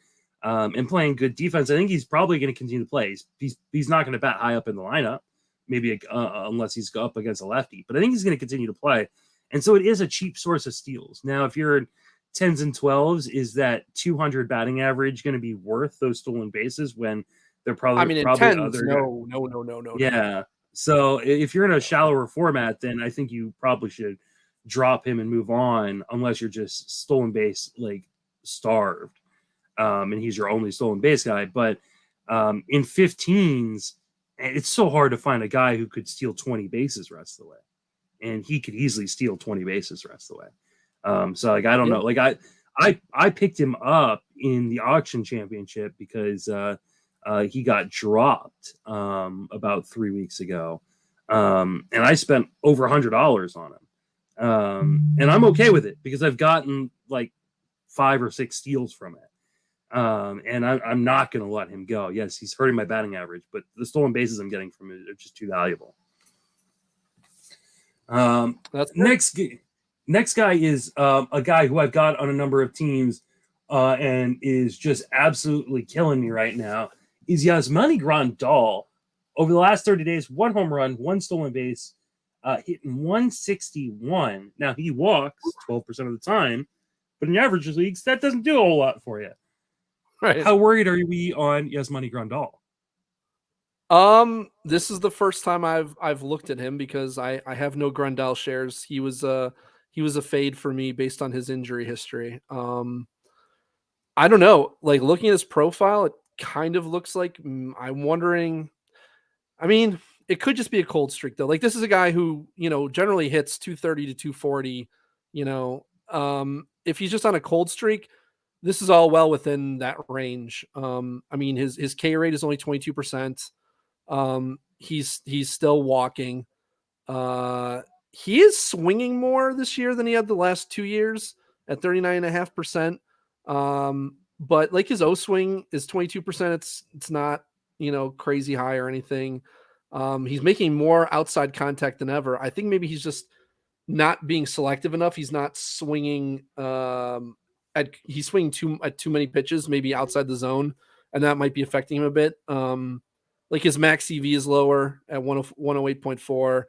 playing good defense, I think he's probably going to continue to play. He's not going to bat high up in the lineup, maybe unless he's up against a lefty. But I think he's going to continue to play. And so it is a cheap source of steals. Now, if you're in 10s and 12s, is that 200 batting average going to be worth those stolen bases when they're probably? I mean, in probably 10s, no. Yeah. So if you're in a shallower format, then I think you probably should drop him and move on, unless you're just stolen base like starved, and he's your only stolen base guy. But in 15s, it's so hard to find a guy who could steal 20 bases rest of the way, and he could easily steal 20 bases rest of the way. So like I don't know, like I picked him up in the auction championship because he got dropped about 3 weeks ago, and I spent over $100 on him. And I'm okay with it because I've gotten like 5 or 6 steals from it. And I'm not going to let him go. Yes, he's hurting my batting average, but the stolen bases I'm getting from it are just too valuable. Next guy is a guy who I've got on a number of teams and is just absolutely killing me right now is Yasmani Grandal. Over the last 30 days, 1 home run, 1 stolen base, hitting 161. Now, he walks 12% of the time, but in average leagues, that doesn't do a whole lot for you. Right. How worried are we on Yasmani Grandal? This is the first time I've looked at him because I have no Grandal shares. He was a fade for me based on his injury history. I don't know. Like looking at his profile, it kind of looks like I'm wondering. I mean, it could just be a cold streak though. Like this is a guy who, generally hits 230 to 240, if he's just on a cold streak, this is all well within that range. I mean, his K rate is only 22%. He's still walking. He is swinging more this year than he had the last 2 years at 39.5%. But like his O swing is 22%. It's not, crazy high or anything. He's making more outside contact than ever. I think maybe he's just not being selective enough. He's not swinging, he's swinging at too many pitches, maybe outside the zone, and that might be affecting him a bit. Like his max EV is lower at 108.4.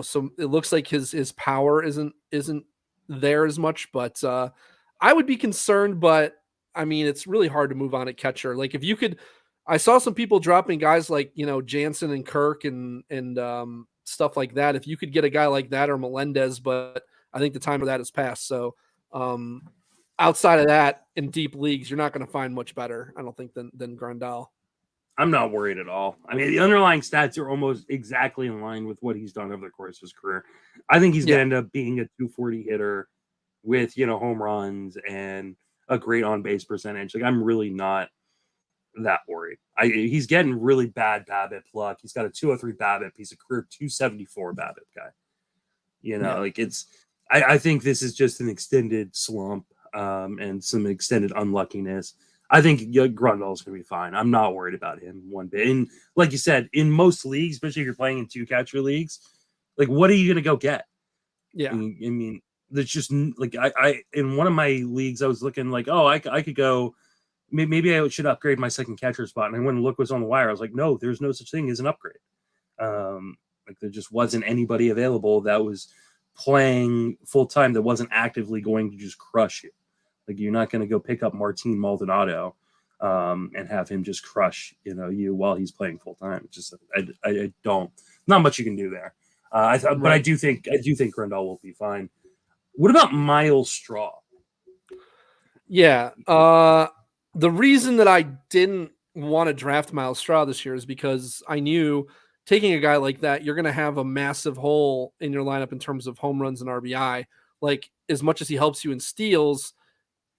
So it looks like his power isn't there as much, but I would be concerned, but I mean, it's really hard to move on at catcher. Like if you could, I saw some people dropping guys like, Jansen and Kirk and stuff like that. If you could get a guy like that or Melendez, but I think the time of that has passed. So outside of that, in deep leagues, you're not going to find much better, I don't think, than Grandal. I'm not worried at all. I mean, the underlying stats are almost exactly in line with what he's done over the course of his career. I think he's going to end up being a 240 hitter with, home runs and a great on-base percentage. Like, I'm really not that worried. He's getting really bad BABIP luck. He's got a 203 BABIP. He's a career 274 BABIP guy. Like I think this is just an extended slump and some extended unluckiness. I think Grandal's going to be fine. I'm not worried about him one bit. And like you said, in most leagues, especially if you're playing in 2-catcher leagues, like what are you going to go get? Yeah. I mean, there's just like I in one of my leagues, I was looking like, oh, I could go. Maybe I should upgrade my second catcher spot. And I went and looked what's on the wire. I was like, no, there's no such thing as an upgrade. Like there just wasn't anybody available that was playing full time that wasn't actively going to just crush you. Like you're not going to go pick up Martin Maldonado and have him just crush you while he's playing full time. Just I don't. Not much you can do there. But I do think Grandal will be fine. What about Miles Straw? Yeah. The reason that I didn't want to draft Miles Straw this year is because I knew taking a guy like that, you're going to have a massive hole in your lineup in terms of home runs and RBI. Like as much as he helps you in steals,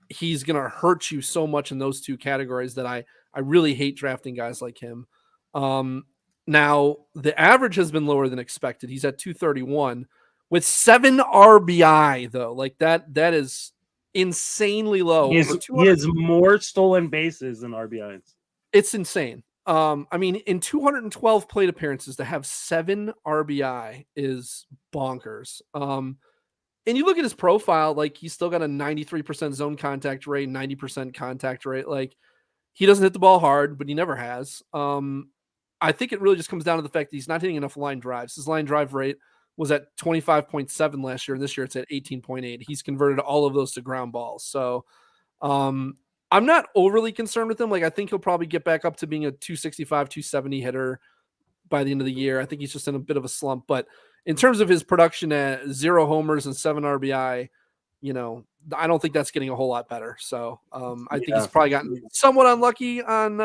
he's going to hurt you so much in those two categories that I really hate drafting guys like him. Now the average has been lower than expected. He's at 231 with 7 RBI though. Like that is insanely low. He has more stolen bases than RBIs. It's insane. I mean, in 212 plate appearances to have 7 RBI is bonkers. And you look at his profile, like he's still got a 93% zone contact rate, 90% contact rate. Like he doesn't hit the ball hard, but he never has. I think it really just comes down to the fact that he's not hitting enough line drives. His line drive rate was at 25.7 last year, and this year it's at 18.8. He's converted all of those to ground balls. So I'm not overly concerned with him. Like I think he'll probably get back up to being a 265, 270 hitter by the end of the year. I think he's just in a bit of a slump, but in terms of his production at 0 homers and 7 RBI, you know, I don't think that's getting a whole lot better. So I think he's probably gotten somewhat unlucky on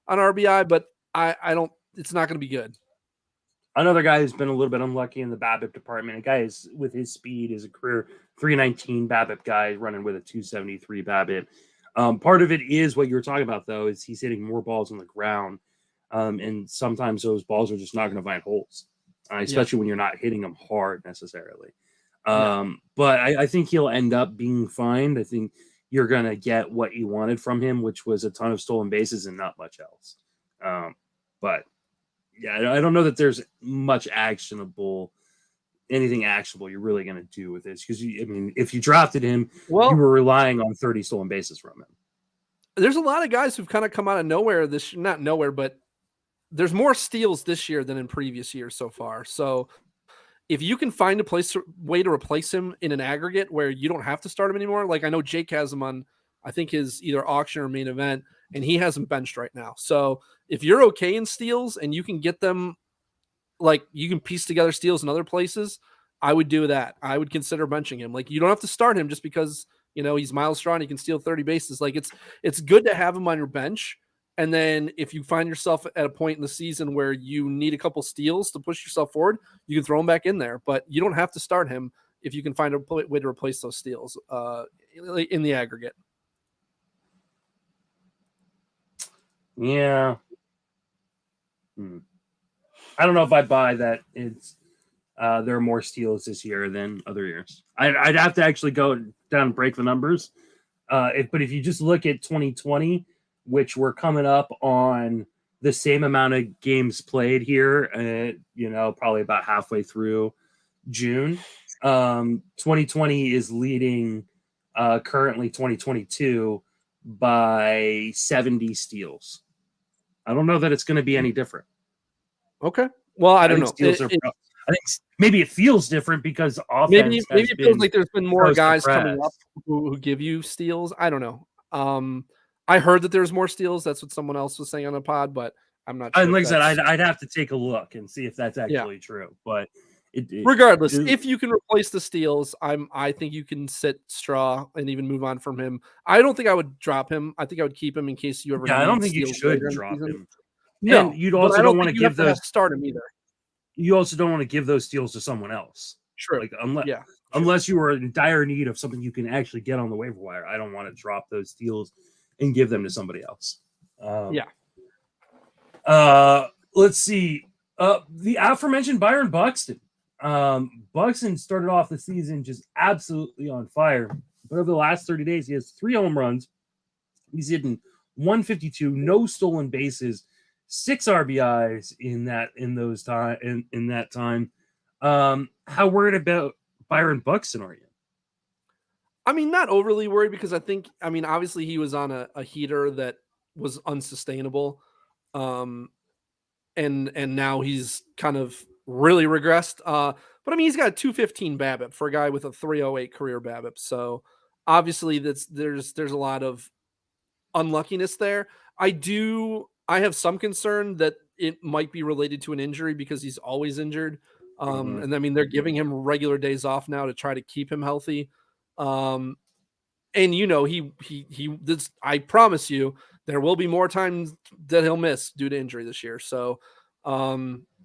RBI, but I don't. It's not going to be good. Another guy who's been a little bit unlucky in the BABIP department. A guy is with his speed is a career 319 BABIP guy running with a 273 BABIP. Part of it is what you were talking about, though, is he's hitting more balls on the ground, and sometimes those balls are just not going to find holes. Especially when you're not hitting them hard necessarily. But I think he'll end up being fine. I think you're going to get what you wanted from him, which was a ton of stolen bases and not much else. But yeah, I don't know that there's much anything actionable you're really going to do with this. Because, I mean, if you drafted him, you were relying on 30 stolen bases from him. There's a lot of guys who've kind of come out of nowhere not nowhere, but there's more steals this year than in previous years so far. So if you can find a way to replace him in an aggregate where you don't have to start him anymore, like I know Jake has him on, I think his either auction or main event, and he has him benched right now. So if you're okay in steals and you can get them, like you can piece together steals in other places, I would do that. I would consider benching him. Like you don't have to start him just because, you know, he's Miles Straw and he can steal 30 bases. Like it's good to have him on your bench. And then if you find yourself at a point in the season where you need a couple steals to push yourself forward, you can throw him back in there. But you don't have to start him if you can find a way to replace those steals in the aggregate. Yeah. I don't know if I buy that it's there are more steals this year than other years. I'd have to actually go down and break the numbers. But if you just look at 2020, which we're coming up on the same amount of games played here, probably about halfway through June. 2020 is leading currently 2022 by 70 steals. I don't know that it's going to be any different. Okay. Well, I don't know. I think maybe it feels different because offense maybe it feels like there's been more guys coming up who give you steals. I don't know. I heard that there's more steals. That's what someone else was saying on the pod, but I'm not sure. And like I said, I'd have to take a look and see if that's actually true. But regardless, if you can replace the steals, I think you can sit Straw and even move on from him. I don't think I would drop him. I think I would keep him in case you ever. Yeah, I don't think you should drop him. No, and you'd also don't want to give those start him either. You also don't want to give those steals to someone else. True. Like unless you are in dire need of something you can actually get on the waiver wire, I don't want to drop those steals and give them to somebody else. Let's see. The aforementioned Byron Buxton. Buxton started off the season just absolutely on fire. But over the last 30 days, he has 3 home runs. He's hitting 152, no stolen bases, 6 RBIs in that time. How worried about Byron Buxton are you? I mean, not overly worried because obviously he was on a heater that was unsustainable. And now he's kind of really regressed. But I mean, he's got a 215 BABIP for a guy with a 308 career BABIP. So obviously there's a lot of unluckiness there. I have some concern that it might be related to an injury because he's always injured. And I mean, they're giving him regular days off now to try to keep him healthy. And I promise you, there will be more times that he'll miss due to injury this year. So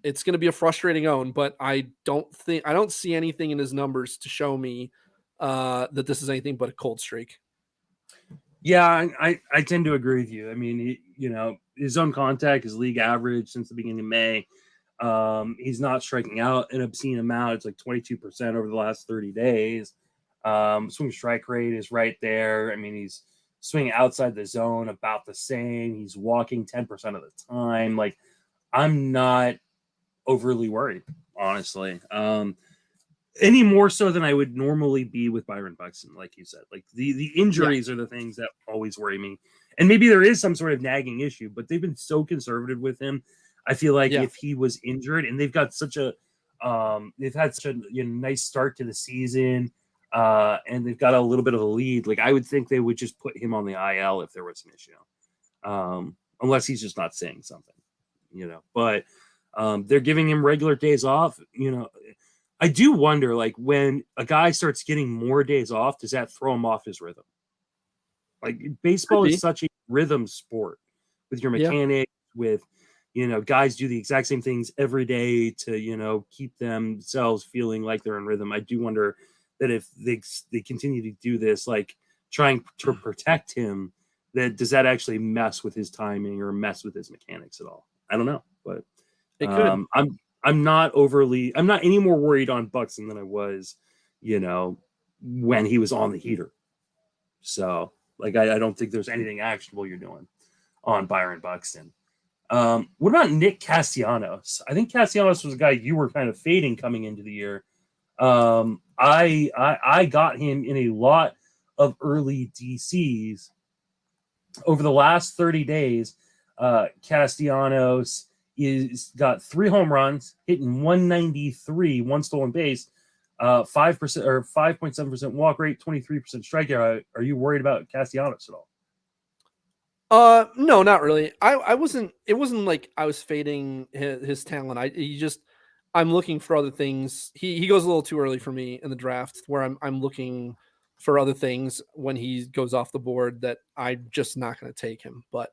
it's going to be a frustrating own, but I don't see anything in his numbers to show me that this is anything but a cold streak. Yeah, I tend to agree with you. I mean, his own contact is league average since the beginning of May. He's not striking out an obscene amount. It's like 22% over the last 30 days. Swing strike rate is right there. I mean, he's swinging outside the zone about the same. He's walking 10% of the time. Like, I'm not overly worried, honestly. Any more so than I would normally be with Byron Buxton, like you said. Like, the injuries are the things that always worry me. And maybe there is some sort of nagging issue, but they've been so conservative with him. I feel like if he was injured, and they've got such a they've had such a nice start to the season, and they've got a little bit of a lead. Like, I would think they would just put him on the IL if there was an issue, unless he's just not saying something, But they're giving him regular days off. I do wonder, like, when a guy starts getting more days off, does that throw him off his rhythm? Like, baseball is such a rhythm sport with your mechanics, with guys do the exact same things every day to keep themselves feeling like they're in rhythm. I do wonder that if they continue to do this, like trying to protect him, does that actually mess with his timing or mess with his mechanics at all? I don't know, but it could. I'm not any more worried on Buxton than I was, when he was on the heater. So, like, I don't think there's anything actionable you're doing on Byron Buxton. What about Nick Castellanos? I think Castellanos was a guy you were kind of fading coming into the year. I got him in a lot of early DCs. Over the last 30 days, Castellanos got 3 home runs, hitting 193, 1 stolen base, 5% or 5.7% walk rate, 23% strikeout. Are you worried about Castellanos at all? No, not really. I wasn't. It wasn't like I was fading his talent. I'm looking for other things. He goes a little too early for me in the draft, where I'm looking for other things when he goes off the board that I'm just not going to take him. But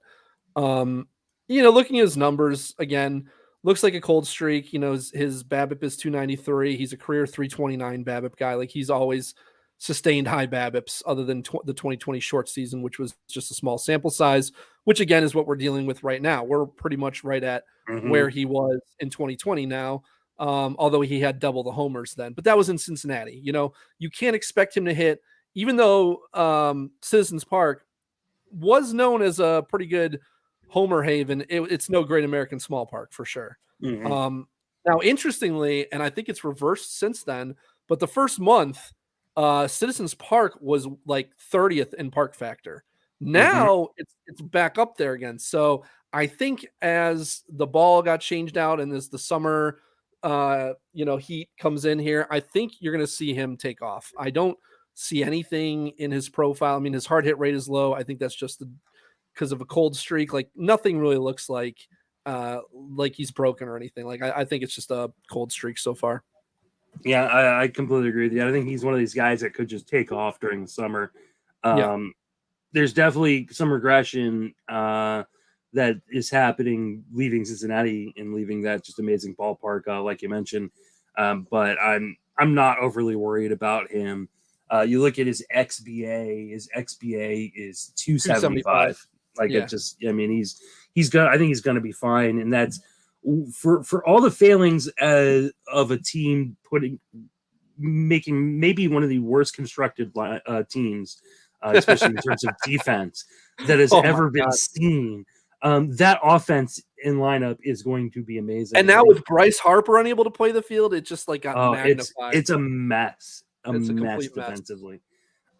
looking at his numbers again, looks like a cold streak. His BABIP is 293. He's a career 329 BABIP guy. Like, he's always sustained high BABIPs, other than the 2020 short season, which was just a small sample size, which again is what we're dealing with right now. We're pretty much right at where he was in 2020 now, although he had double the homers then. But that was in Cincinnati. You can't expect him to hit, even though Citizens Park was known as a pretty good homer haven. It's no Great American Small Park for sure. Now, interestingly, and I think it's reversed since then, but the first month, Citizens Park was like 30th in park factor. Now it's back up there again. So I think as the ball got changed out and as the summer heat comes in here, I think you're going to see him take off. I don't see anything in his profile. I mean, his hard hit rate is low. I think that's just because of a cold streak. Like, nothing really looks like he's broken or anything. Like, I think it's just a cold streak so far. Yeah, I completely agree with you. I think he's one of these guys that could just take off during the summer. There's definitely some regression that is happening leaving Cincinnati and leaving that just amazing ballpark, like you mentioned. But I'm not overly worried about him. You look at his XBA. His XBA is 275. He's gonna. I think he's gonna be fine, and that's for all the failings of a team making maybe one of the worst constructed teams, especially in terms of defense, that has ever been seen. That offense in lineup is going to be amazing. And now with Bryce Harper unable to play the field, it just like got magnified. It's a mess. It's a mess defensively.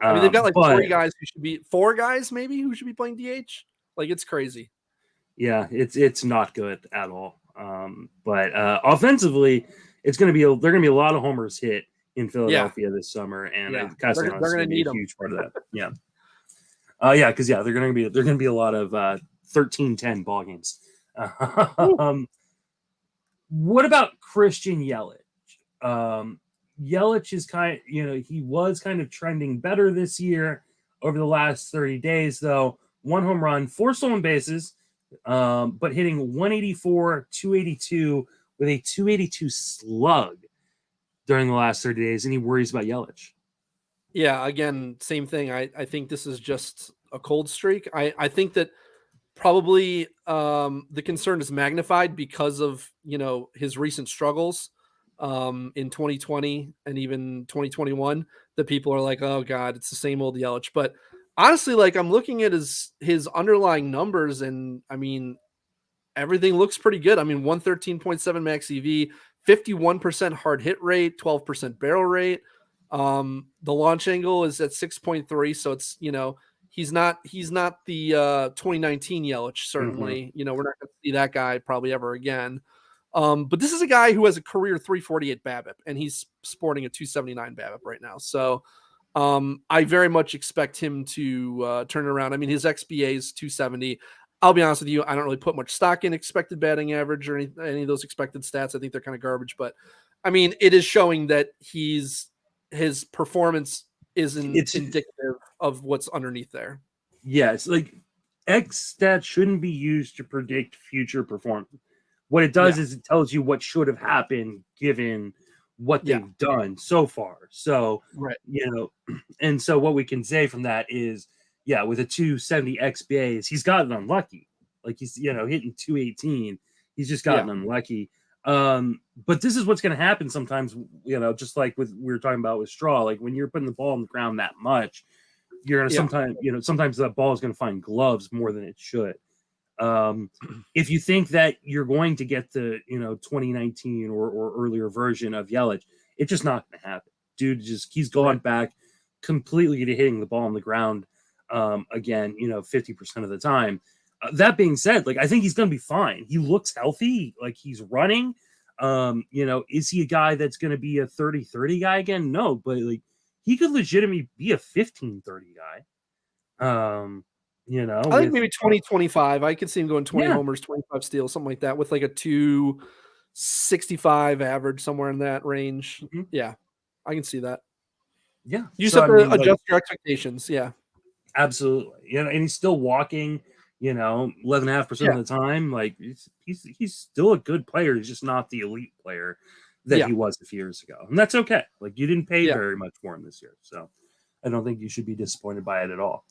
I mean, they've got like 4 guys maybe who should be playing DH. Like, it's crazy. Yeah, it's not good at all. But offensively, they're going to be a lot of homers hit in Philadelphia this summer, and they're going to need a huge part of that. Yeah. Because they're going to be a lot of 13-10 ball games. What about Christian Yelich? Yelich is he was kind of trending better this year over the last 30 days, though. 1 home run, 4 stolen bases, but hitting 184, 282 with a 282 slug during the last 30 days, and he worries about Yelich. Yeah, again, same thing. I think this is just a cold streak. I think that probably the concern is magnified because of his recent struggles in 2020 and even 2021. That people are like, oh God, it's the same old Yelich. But honestly, like I'm looking at his underlying numbers, and I mean, everything looks pretty good. I mean, 113.7 max EV, 51% hard hit rate, 12% barrel rate. The launch angle is at 6.3, so it's, he's not the 2019 Yelich, certainly. Mm-hmm. We're not going to see that guy probably ever again. But this is a guy who has a career 348 BABIP, and he's sporting a 279 BABIP right now. So I very much expect him to turn it around. I mean, his XBA is 270. I'll be honest with you, I don't really put much stock in expected batting average or any of those expected stats. I think they're kind of garbage. But, I mean, it is showing that his performance isn't indicative of what's underneath there. Yeah, it's like X stats shouldn't be used to predict future performance. What it does is it tells you what should have happened given what they've done so far. So, and so what we can say from that is, with a 270 XBAs, he's gotten unlucky. Like he's, hitting 218. He's just gotten unlucky. But this is what's going to happen sometimes, just like we were talking about with Straw, like when you're putting the ball on the ground that much, you're going to sometimes that ball is going to find gloves more than it should. If you think that you're going to get the, 2019 or earlier version of Yelich, it's just not going to happen. Dude, he's gone back completely to hitting the ball on the ground again, 50% of the time. That being said, like, I think he's going to be fine. He looks healthy. Like he's running. Is he a guy that's going to be a 30-30 guy again? No, but like he could legitimately be a 15-30 guy. I think maybe 20-25. I could see him going 20 homers, 25 steals, something like that, with like a 265 average, somewhere in that range. Mm-hmm. Yeah, I can see that. Yeah. You just have to adjust your expectations. Yeah. Absolutely. And he's still walking, 11.5% of the time. Like he's still a good player. He's just not the elite player that he was a few years ago. And that's okay. Like you didn't pay very much for him this year. So I don't think you should be disappointed by it at all.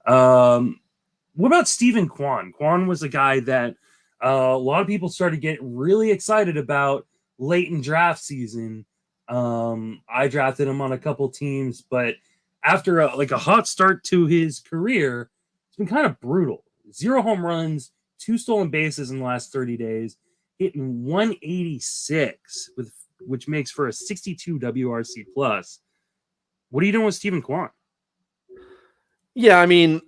What about Steven Quan? Quan was a guy that a lot of people started getting really excited about late in draft season. I drafted him on a couple teams, but after a hot start to his career, it's been kind of brutal. 0 home runs, 2 stolen bases in the last 30 days, hitting 186, which makes for a 62 WRC plus. What are you doing with Steven Quan? Yeah, I mean,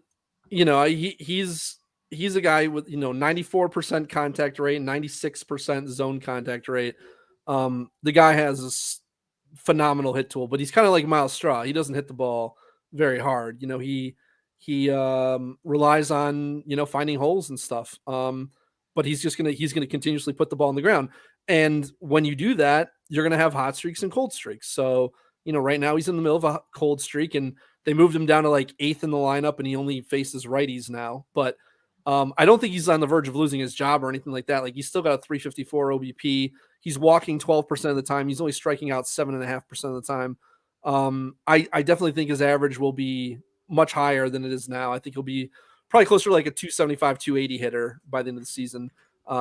he's a guy with 94% contact rate, 96% zone contact rate. The guy has a phenomenal hit tool, but he's kind of like Miles Straw. He doesn't hit the ball very hard. He relies on finding holes and stuff. But he's gonna continuously put the ball on the ground. And when you do that, you're gonna have hot streaks and cold streaks. So right now he's in the middle of a cold streak, and they moved him down to like 8th in the lineup, and he only faces righties now. But I don't think he's on the verge of losing his job or anything like that. Like he's still got a 354 OBP. He's walking 12% of the time. He's only striking out 7.5% of the time. I definitely think his average will be much higher than it is now. I think he'll be probably closer to like a 275, 280 hitter by the end of the season.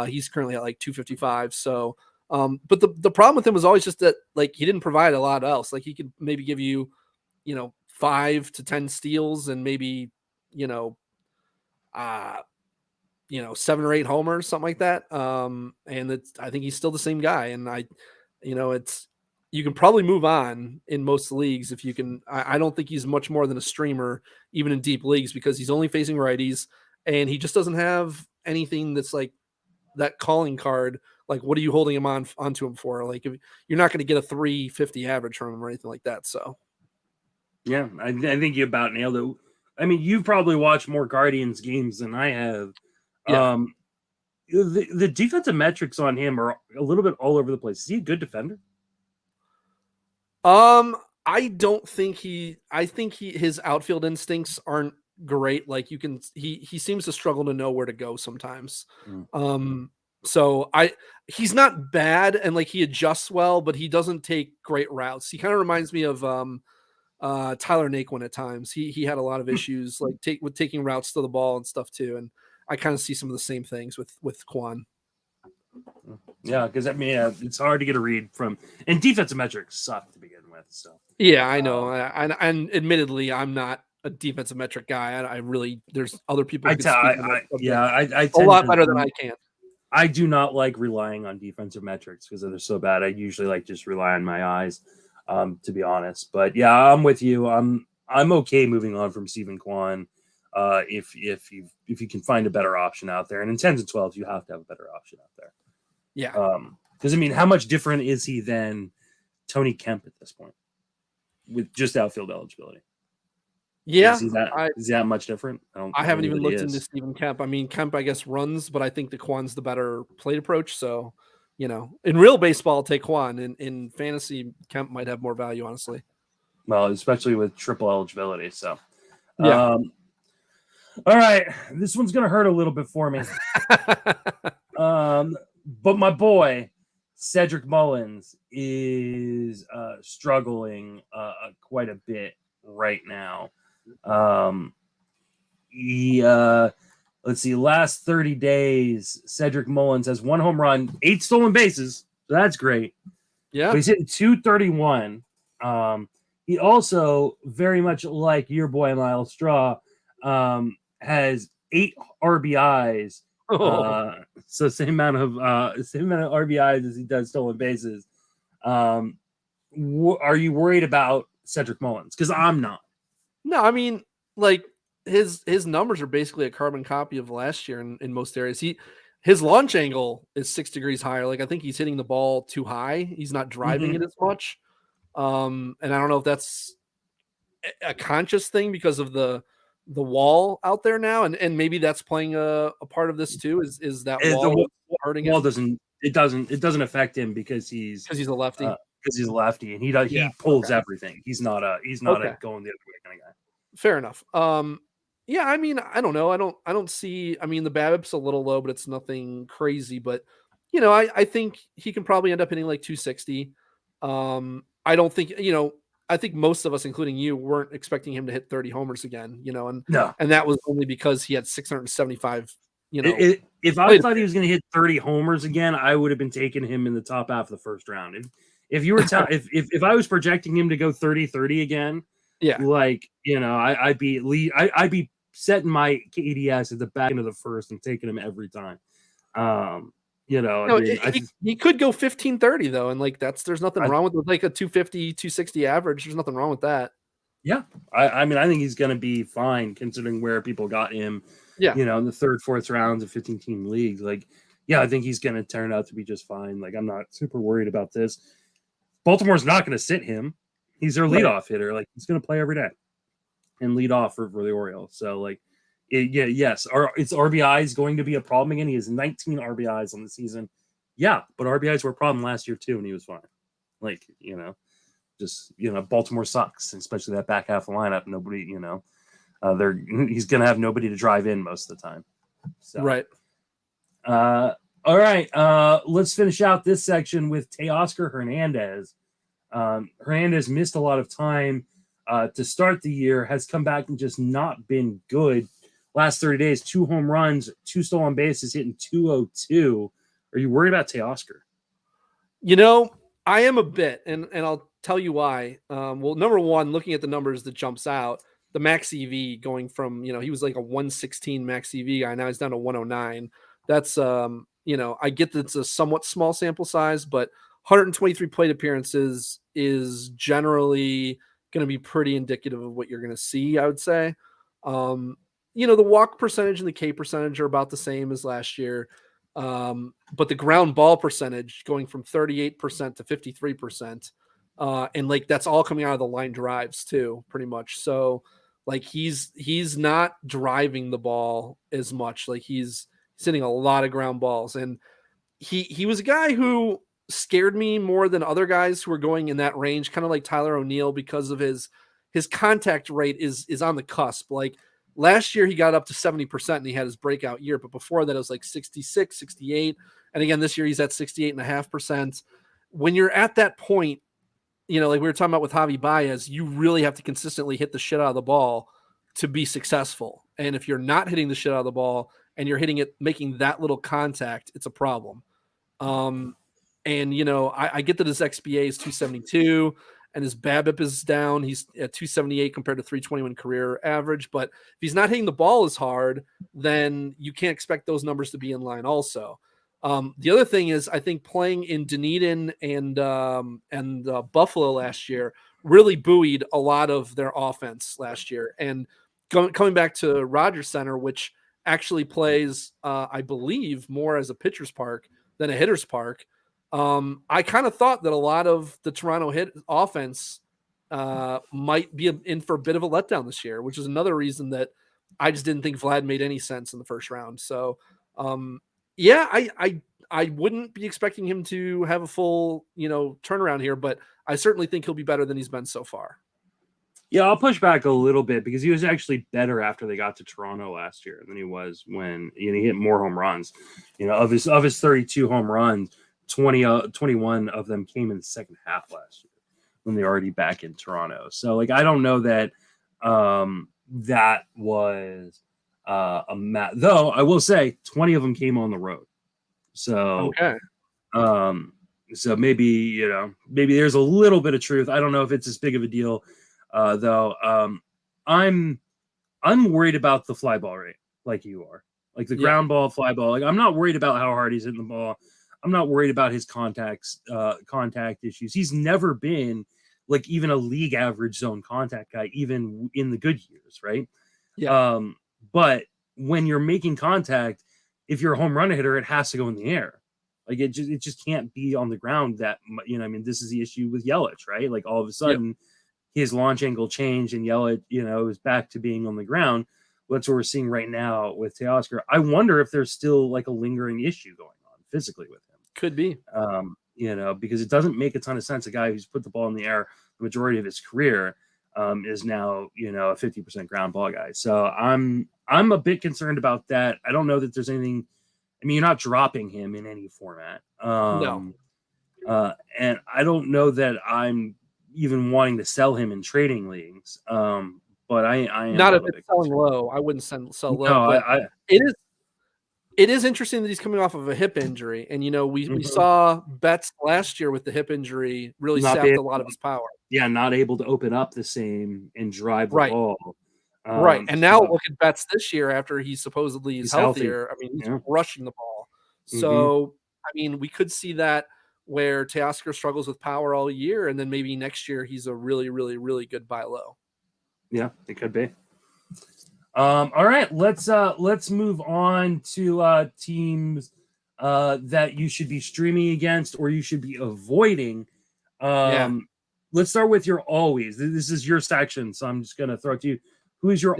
He's currently at like 255. So, but the problem with him was always just that like he didn't provide a lot else. Like he could maybe give you, 5 to 10 steals and maybe, 7 or 8 homers, something like that. And I think he's still the same guy. And you can probably move on in most leagues if you can. I don't think he's much more than a streamer, even in deep leagues, because he's only facing righties and he just doesn't have anything that's like that calling card. Like, what are you holding him onto him for? Like, if you're not going to get a 350 average from him or anything like that. So, yeah, I think you about nailed it. I mean, you've probably watched more Guardians games than I have. Yeah. The defensive metrics on him are a little bit all over the place. Is he a good defender? I don't think I think his outfield instincts aren't great. Like he seems to struggle to know where to go sometimes. So he's not bad and like he adjusts well, but he doesn't take great routes. He kind of reminds me of Tyler Naquin at times. He had a lot of issues like with taking routes to the ball and stuff too. And I kind of see some of the same things with Quan. Yeah, because I mean, it's hard to get a read from, and defensive metrics suck to begin with. So yeah, I know, and admittedly, I'm not a defensive metric guy. I really, there's other people. I who can speak on that subject tend a lot to- better than I can. I do not like relying on defensive metrics because they're so bad. I usually like just rely on my eyes, to be honest. But yeah, I'm with you. I'm okay moving on from Stephen Quan. If you can find a better option out there, and in 10s and 12s, you have to have a better option out there. Yeah. Because I mean, how much different is he than Tony Kemp at this point with just outfield eligibility? Yeah, is he that much different? I haven't even looked into Stephen Kemp. I mean, Kemp, I guess, runs, but I think the Quan's the better plate approach. So, in real baseball, I'll take Quan. In fantasy, Kemp might have more value, honestly. Well, especially with triple eligibility. So, yeah. All right, this one's gonna hurt a little bit for me. But my boy Cedric Mullins is struggling quite a bit right now. Let's see, last 30 days, Cedric Mullins has 1 home run, 8 stolen bases. So that's great. Yeah. But he's hitting .231. He also, very much like your boy Lyle Straw, has 8 RBIs. So same amount of RBIs as he does stolen bases. Are you worried about Cedric Mullins? Because I'm not. No, I mean, like his numbers are basically a carbon copy of last year in most areas. His launch angle is 6 degrees higher. Like I think he's hitting the ball too high. He's not driving it as much. And I don't know if that's a conscious thing because of the wall out there now, and maybe that's playing a part of this too. Is that wall hurting him? Wall doesn't affect him because he's a lefty. Because he's a lefty and he pulls everything. He's not a going the other way kind of guy. Fair enough. Yeah, I mean, I don't know. I don't see. I mean, the BABIP's a little low, but it's nothing crazy. But I think he can probably end up hitting like 260. I don't think I think most of us, including you, weren't expecting him to hit 30 homers again. And that was only because he had 675. If I thought he was going to hit 30 homers again, I would have been taking him in the top half of the first round. If you were if I was projecting him to go 30-30 again, I'd be setting my KDS at the back end of the first and taking him every time. He could go 15-30 though, and there's nothing wrong with like a 250, 260 average. There's nothing wrong with that. Yeah, I think he's going to be fine considering where people got him. Yeah, in the 3rd, 4th rounds of 15-team leagues. I think he's going to turn out to be just fine. I'm not super worried about this. Baltimore's not going to sit him. He's their leadoff hitter. He's going to play every day and lead off for the Orioles. So yes. Is RBIs going to be a problem again? He has 19 RBIs on the season. Yeah, but RBIs were a problem last year too, and he was fine. Baltimore sucks, especially that back half of the lineup. Nobody, he's going to have nobody to drive in most of the time. So. Right. All right. Let's finish out this section with Teoscar Hernandez. Hernandez missed a lot of time to start the year, has come back and just not been good. Last 30 days, 2 home runs, 2 stolen bases, hitting .202. Are you worried about Teoscar? I am a bit, and I'll tell you why. Well, number one, looking at the numbers that jumps out, the max EV going from, he was like a 116 max EV guy. Now he's down to 109. That's, I get that it's a somewhat small sample size, but 123 plate appearances is generally going to be pretty indicative of what you're going to see, I would say. The walk percentage and the K percentage are about the same as last year. But the ground ball percentage going from 38% to 53%. And that's all coming out of the line drives too, pretty much. So he's not driving the ball as much. He's hitting a lot of ground balls. And he was a guy who scared me more than other guys who are going in that range, kind of like Tyler O'Neill, because of his contact rate is on the cusp. Last year he got up to 70% and he had his breakout year, but before that it was 66, 68. And again, this year he's at 68.5%. When you're at that point, like we were talking about with Javier Baez, you really have to consistently hit the shit out of the ball to be successful. And if you're not hitting the shit out of the ball and you're hitting it, making that little contact, it's a problem. And I get that his XBA is 272, and his BABIP is down. He's at 278 compared to 321 career average. But if he's not hitting the ball as hard, then you can't expect those numbers to be in line also. The other thing is, I think playing in Dunedin and Buffalo last year really buoyed a lot of their offense last year. And coming back to Rogers Center, which actually plays, I believe, more as a pitcher's park than a hitter's park. I kind of thought that a lot of the Toronto hit offense might be in for a bit of a letdown this year, which is another reason that I just didn't think Vlad made any sense in the first round. So, yeah, I wouldn't be expecting him to have a full, turnaround here, but I certainly think he'll be better than he's been so far. Yeah, I'll push back a little bit because he was actually better after they got to Toronto last year than he was when he hit more home runs. Of his 32 home runs, 21 of them came in the second half last year when they were already back in Toronto. So, I don't know that that was though I will say 20 of them came on the road. So, okay. So maybe there's a little bit of truth. I don't know if it's as big of a deal. Though I'm worried about the fly ball rate, like you are, like the ground ball, fly ball. I'm not worried about how hard he's hitting the ball. I'm not worried about his contact issues. He's never been even a league average zone contact guy, even in the good years, right? Yeah. But when you're making contact, if you're a home run hitter, it has to go in the air. It just can't be on the ground. This is the issue with Yelich, right? All of a sudden. Yep. His launch angle changed and Yelich, is back to being on the ground. That's what we're seeing right now with Teoscar. I wonder if there's still a lingering issue going on physically with him. Could be. Because it doesn't make a ton of sense. A guy who's put the ball in the air the majority of his career is now, a 50% ground ball guy. So I'm a bit concerned about that. I don't know that there's anything. You're not dropping him in any format. No. And I don't know that I'm even wanting to sell him in trading leagues. But I am not if it's selling low. I wouldn't sell low. No, but it is interesting that he's coming off of a hip injury. And we saw Betts last year with the hip injury really sapped a lot of his power. Yeah, not able to open up the same and drive the ball. Right. And now look at Betts this year after he supposedly is healthier. He's rushing the ball. So we could see that where Teoscar struggles with power all year, and then maybe next year he's a really, really, really good buy low. Yeah, it could be. All right, let's move on to teams that you should be streaming against or you should be avoiding. Let's start with your always. This is your section, so I'm just gonna throw it to you. Who is your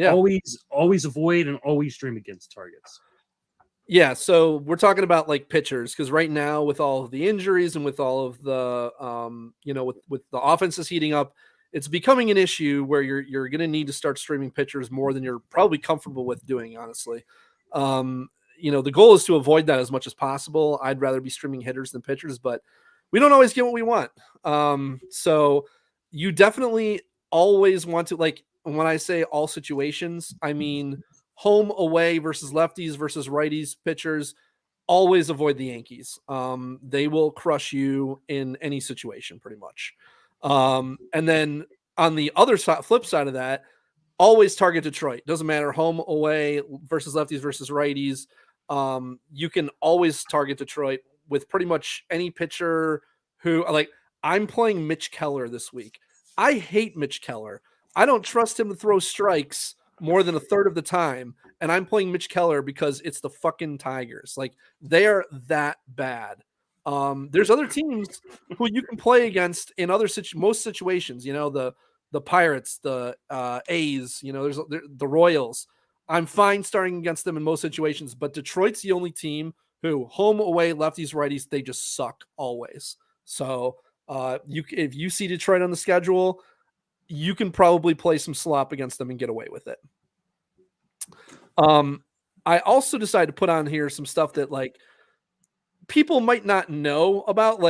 always avoid and always stream against targets? Yeah, so we're talking about pitchers because right now with all of the injuries and with all of the with the offenses heating up, it's becoming an issue where you're going to need to start streaming pitchers more than you're probably comfortable with doing, honestly. The goal is to avoid that as much as possible. I'd rather be streaming hitters than pitchers, but we don't always get what we want. So you definitely always want to, when I say all situations, I mean home, away versus lefties versus righties pitchers, always avoid the Yankees. They will crush you in any situation pretty much. And then on the other side, flip side of that, always target Detroit. Doesn't matter home, away versus lefties versus righties. You can always target Detroit with pretty much any pitcher who I'm playing Mitch Keller this week. I hate Mitch Keller. I don't trust him to throw strikes more than a third of the time. And I'm playing Mitch Keller because it's the fucking Tigers. They are that bad. There's other teams who you can play against in most situations, the Pirates, the A's, there's the Royals. I'm fine starting against them in most situations, but Detroit's the only team who home, away, lefties, righties, they just suck always. So if you see Detroit on the schedule, you can probably play some slop against them and get away with it. I also decided to put on here some stuff that people might not know about.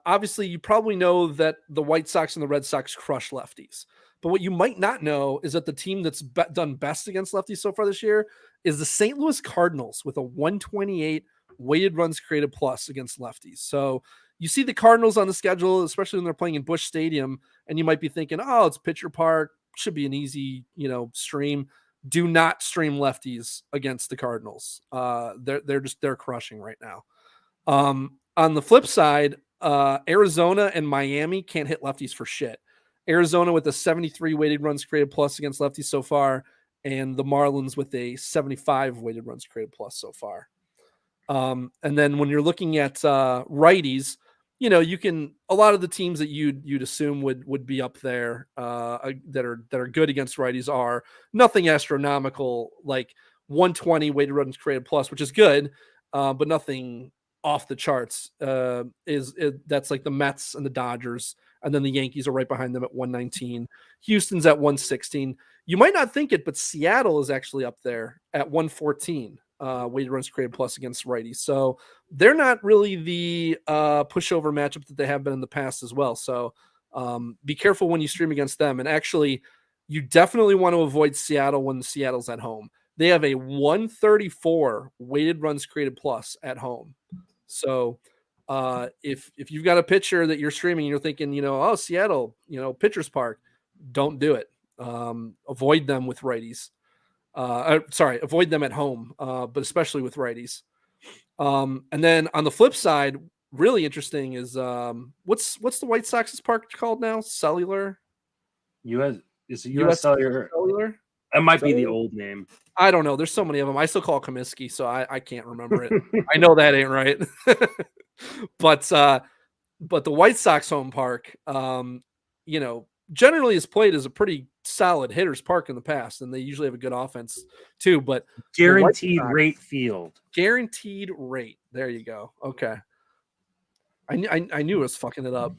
Obviously you probably know that the White Sox and the Red Sox crush lefties, but what you might not know is that the team that's done best against lefties so far this year is the St. Louis Cardinals with a 128 weighted runs created plus against lefties. So you see the Cardinals on the schedule, especially when they're playing in Busch Stadium, and you might be thinking, oh, it's Pitcher Park, should be an easy, stream. Do not stream lefties against the Cardinals. They're crushing right now. On the flip side, Arizona and Miami can't hit lefties for shit. Arizona with a 73 weighted runs created plus against lefties so far, and the Marlins with a 75 weighted runs created plus so far. And then when you're looking at righties, you can, a lot of the teams that you'd assume would be up there that are good against righties are nothing astronomical, like 120 weighted runs created plus, which is good, but nothing off the charts. That's like the Mets and the Dodgers, and then the Yankees are right behind them at 119. Houston's at 116. You might not think it, but Seattle is actually up there at 114 weighted runs created plus against righties. So they're not really the pushover matchup that they have been in the past as well. So be careful when you stream against them. And actually, you definitely want to avoid Seattle when Seattle's at home. They have a 134 weighted runs created plus at home. So if you've got a pitcher that you're streaming, you're thinking, oh, Seattle, Pitcher's Park, don't do it. Avoid them with righties. Avoid them at home, but especially with righties. And then on the flip side, really interesting is what's the White Sox's park called now? Cellular? US Cellular? That might be the old name. I don't know. There's so many of them. I still call it Comiskey, so I can't remember it. I know that ain't right. But the White Sox home park, generally is played as a pretty solid hitter's park in the past, and they usually have a good offense too. But guaranteed rate field. Guaranteed rate. There you go. Okay. I knew I was fucking it up.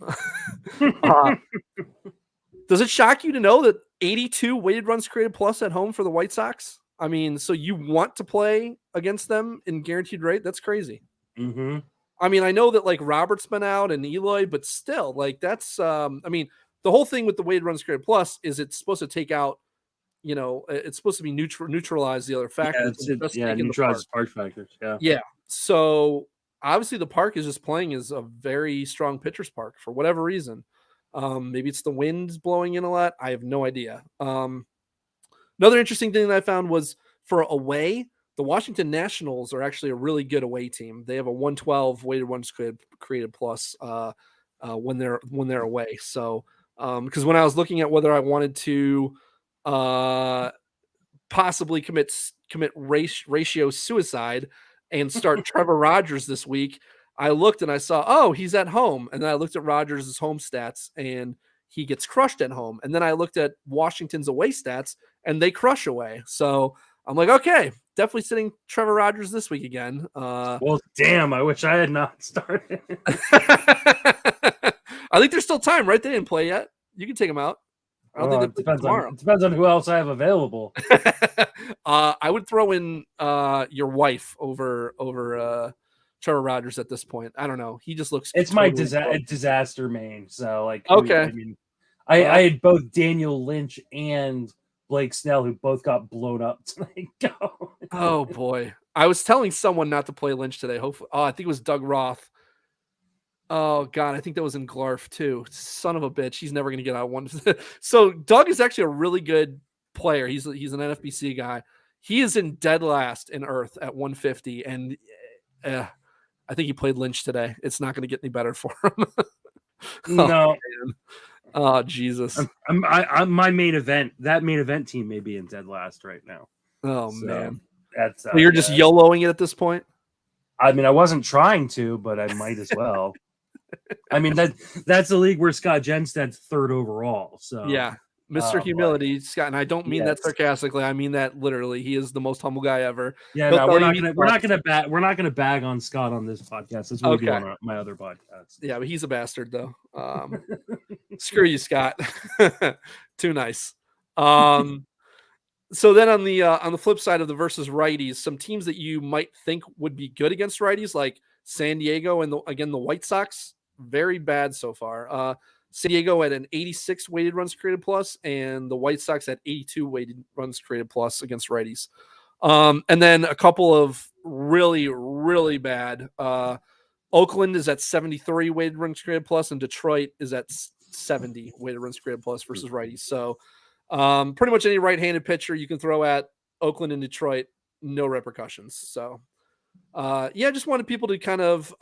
Does it shock you to know that 82 weighted runs created plus at home for the White Sox? I mean, so you want to play against them in guaranteed rate? That's crazy. Mm-hmm. I mean, I know that like Robert's been out and Eloy, but still, like that's. I mean, the whole thing with the weighted runs created plus is it's supposed to take out. It's supposed to be neutralize the other factors. Neutralize park factors. Yeah. Yeah. So obviously, the park is just playing as a very strong pitcher's park for whatever reason. Maybe it's the winds blowing in a lot. I have no idea. Another interesting thing that I found was for away, the Washington Nationals are actually a really good away team. They have a 112 weighted runs created plus when they're away. So because when I was looking at whether I wanted to possibly commit ratio suicide and start Trevor Rogers this week, I looked and I saw, oh, he's at home. And then I looked at Rogers' home stats and he gets crushed at home. And then I looked at Washington's away stats and they crush away. So I'm like, okay, definitely sitting Trevor Rogers this week again. Well, damn, I wish I had not started. I think there's still time, right? They didn't play yet. You can take them out. I don't think they play tomorrow. It depends on who else I have available. I would throw in your wife over Trevor Rogers at this point. I don't know. He just looks. It's my disaster main. So like, okay. I mean, I had both Daniel Lynch and Blake Snell who both got blown up tonight. Oh boy, I was telling someone not to play Lynch today. Hopefully, I think it was Doug Roth. Oh God, I think that was in Glarf too. Son of a bitch, he's never gonna get out one. So Doug is actually a really good player. He's an NFBC guy. He is in dead last in Earth at 150, and I think he played Lynch today. It's not going to get any better for him. No. Oh, Jesus. I'm my main event. That main event team may be in dead last right now. Oh, so, man. That's so you're just YOLOing it at this point? I mean, I wasn't trying to, but I might as well. I mean, that's the league where Scott Jenstad's third overall. So yeah. Mr. Humility, Scott, and I don't mean that sarcastically. I mean that literally. He is the most humble guy ever. Yeah, no, we're not gonna bag on Scott on this podcast. That's what we do on my other podcast. Yeah, but he's a bastard though. Screw you, Scott. Too nice. So then on the flip side of the versus righties, some teams that you might think would be good against righties, like San Diego and the White Sox, very bad so far. San Diego at an 86 weighted runs created plus, and the White Sox at 82 weighted runs created plus against righties. And then a couple of really, really bad. Oakland is at 73 weighted runs created plus, and Detroit is at 70 weighted runs created plus versus righties. So pretty much any right-handed pitcher you can throw at Oakland and Detroit, no repercussions. So yeah, I just wanted people to kind of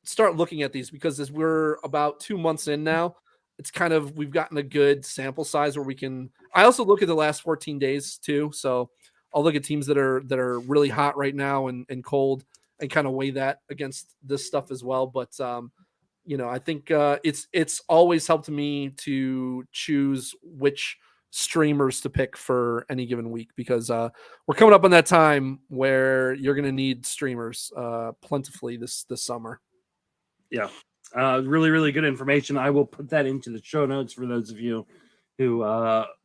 start looking at these, because as we're about 2 months in now, it's kind of, we've gotten a good sample size where we can, I also look at the last 14 days too. So I'll look at teams that are really hot right now and cold, and kind of weigh that against this stuff as well. But I think it's always helped me to choose which streamers to pick for any given week, because we're coming up on that time where you're going to need streamers plentifully this summer. Yeah. Really, really good information. I will put that into the show notes for those of you who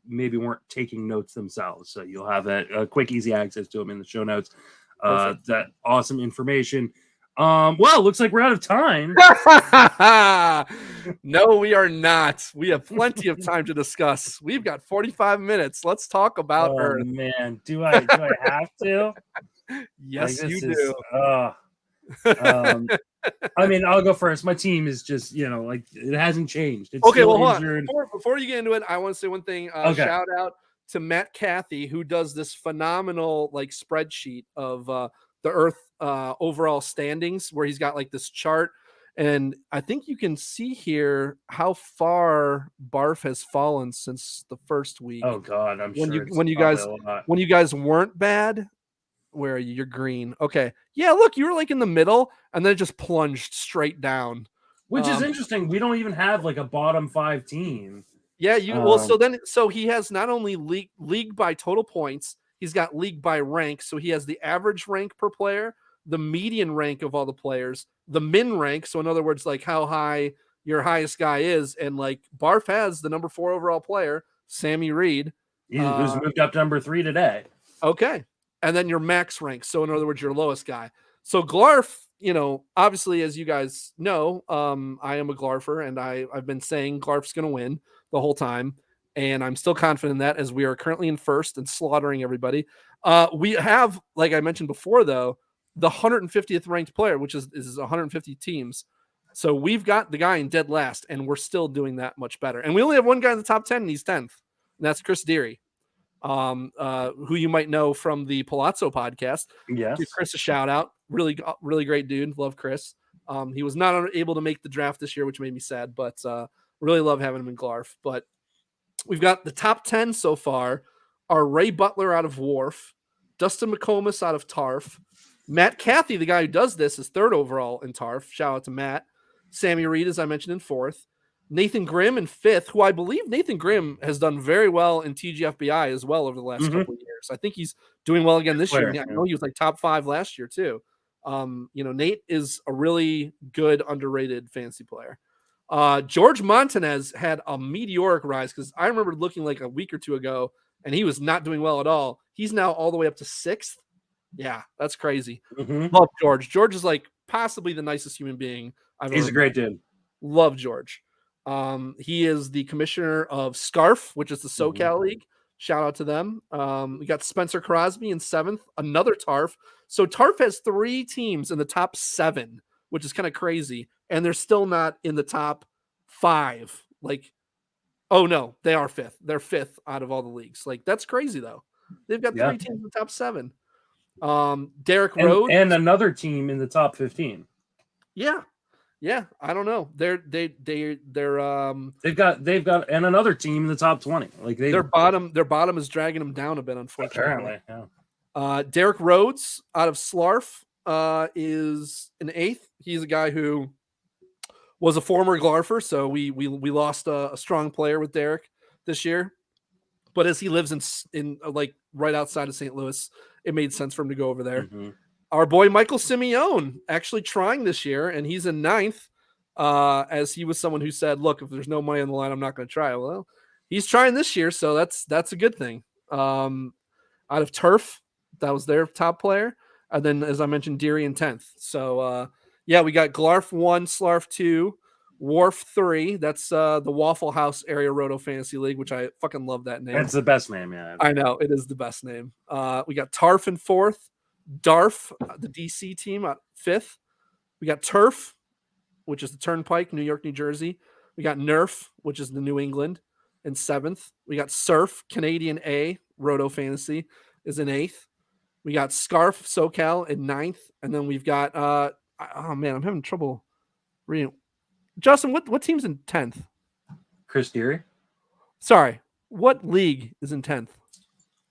maybe weren't taking notes themselves. So you'll have a quick, easy access to them in the show notes. That awesome information. Well, looks like we're out of time. No, we are not. We have plenty of time to discuss. We've got 45 minutes. Let's talk about Earth. Man, do I have to? Yes, you do. I mean, I'll go first. My team is just, it hasn't changed. It's okay, well, hold injured. on. Before you get into it, I want to say one thing. Okay. Shout out to Matt Cathy, who does this phenomenal spreadsheet of the Earth overall standings, where he's got this chart. And I think you can see here how far Barf has fallen since the first week. Oh God, I'm sure when you guys weren't bad. Where are you? You're green. Okay. Yeah, look, you were in the middle, and then it just plunged straight down. Which is interesting. We don't even have a bottom 5 team. Yeah, so he has not only league by total points, he's got league by rank. So he has the average rank per player, the median rank of all the players, the min rank. So in other words, how high your highest guy is. And Barf has the number 4 overall player, Sammy Reed. Who's moved up to number 3 today. Okay. And then your max rank. So in other words, your lowest guy. So Glarf, obviously, as you guys know, I am a Glarfer, and I've been saying Glarf's going to win the whole time. And I'm still confident in that, as we are currently in first and slaughtering everybody. We have, like I mentioned before, though, the 150th ranked player, which is 150 teams. So we've got the guy in dead last, and we're still doing that much better. And we only have one guy in the top 10, and he's 10th. And that's Chris Deary. Who you might know from the Palazzo podcast. Yes. Give Chris a shout out. Really, really great dude. Love Chris. He was not able to make the draft this year, which made me sad, but really love having him in Glarf. But we've got the top 10 so far are Ray Butler out of Wharf, Dustin McComas out of Tarf, Matt Cathy, the guy who does this, is 3rd overall in Tarf. Shout out to Matt. Sammy Reed, as I mentioned, in 4th. Nathan Grimm in 5th, who I believe Nathan Grimm has done very well in TGFBI as well over the last couple of years. I think he's doing well again this year. I know he was top 5 last year too. Nate is a really good, underrated fantasy player. George Montanez had a meteoric rise, because I remember looking a week or 2 ago, and he was not doing well at all. He's now all the way up to 6th. Yeah, that's crazy. Love George. George is possibly the nicest human being I've ever met. He's a great dude. Love George. He is the commissioner of Scarf, which is the SoCal League. Shout out to them. We got Spencer Crosby in 7th, another Tarf. So Tarf has 3 teams in the top 7, which is kind of crazy. And they're still not in the top 5. Oh no, they are 5th. They're 5th out of all the leagues. That's crazy though. They've got 3 teams in the top 7. Derrick Rhodes and another team in the top 15. Yeah, I don't know. They've got and another team in the top 20. Their bottom is dragging them down a bit, unfortunately. Apparently, yeah. Derrick Rhodes out of Slarf is in 8th. He's a guy who was a former Glarfer, so we lost a strong player with Derrick this year. But as he lives in right outside of St. Louis, it made sense for him to go over there. Our boy Michael Simeone actually trying this year, and he's in 9th, as he was someone who said, look, if there's no money on the line, I'm not going to try. Well, he's trying this year, so that's a good thing. Out of Turf, that was their top player. And then, as I mentioned, Deary in 10th. So, we got Glarf 1, Slarf 2, Wharf 3. That's the Waffle House Area Roto Fantasy League, which I fucking love that name. That's the best name, yeah. I know, it is the best name. We got Tarf in 4th, Darf, the DC team, at 5th, We got Turf, which is the Turnpike, New York, New Jersey. We got Nerf, which is the New England, in 7th. We got Surf, Canadian A, Roto Fantasy, is in 8th. We got Scarf, SoCal, in 9th. And then we've got, oh man, I'm having trouble reading. Justin, what team's in 10th? Chris Deary? Sorry, what league is in 10th?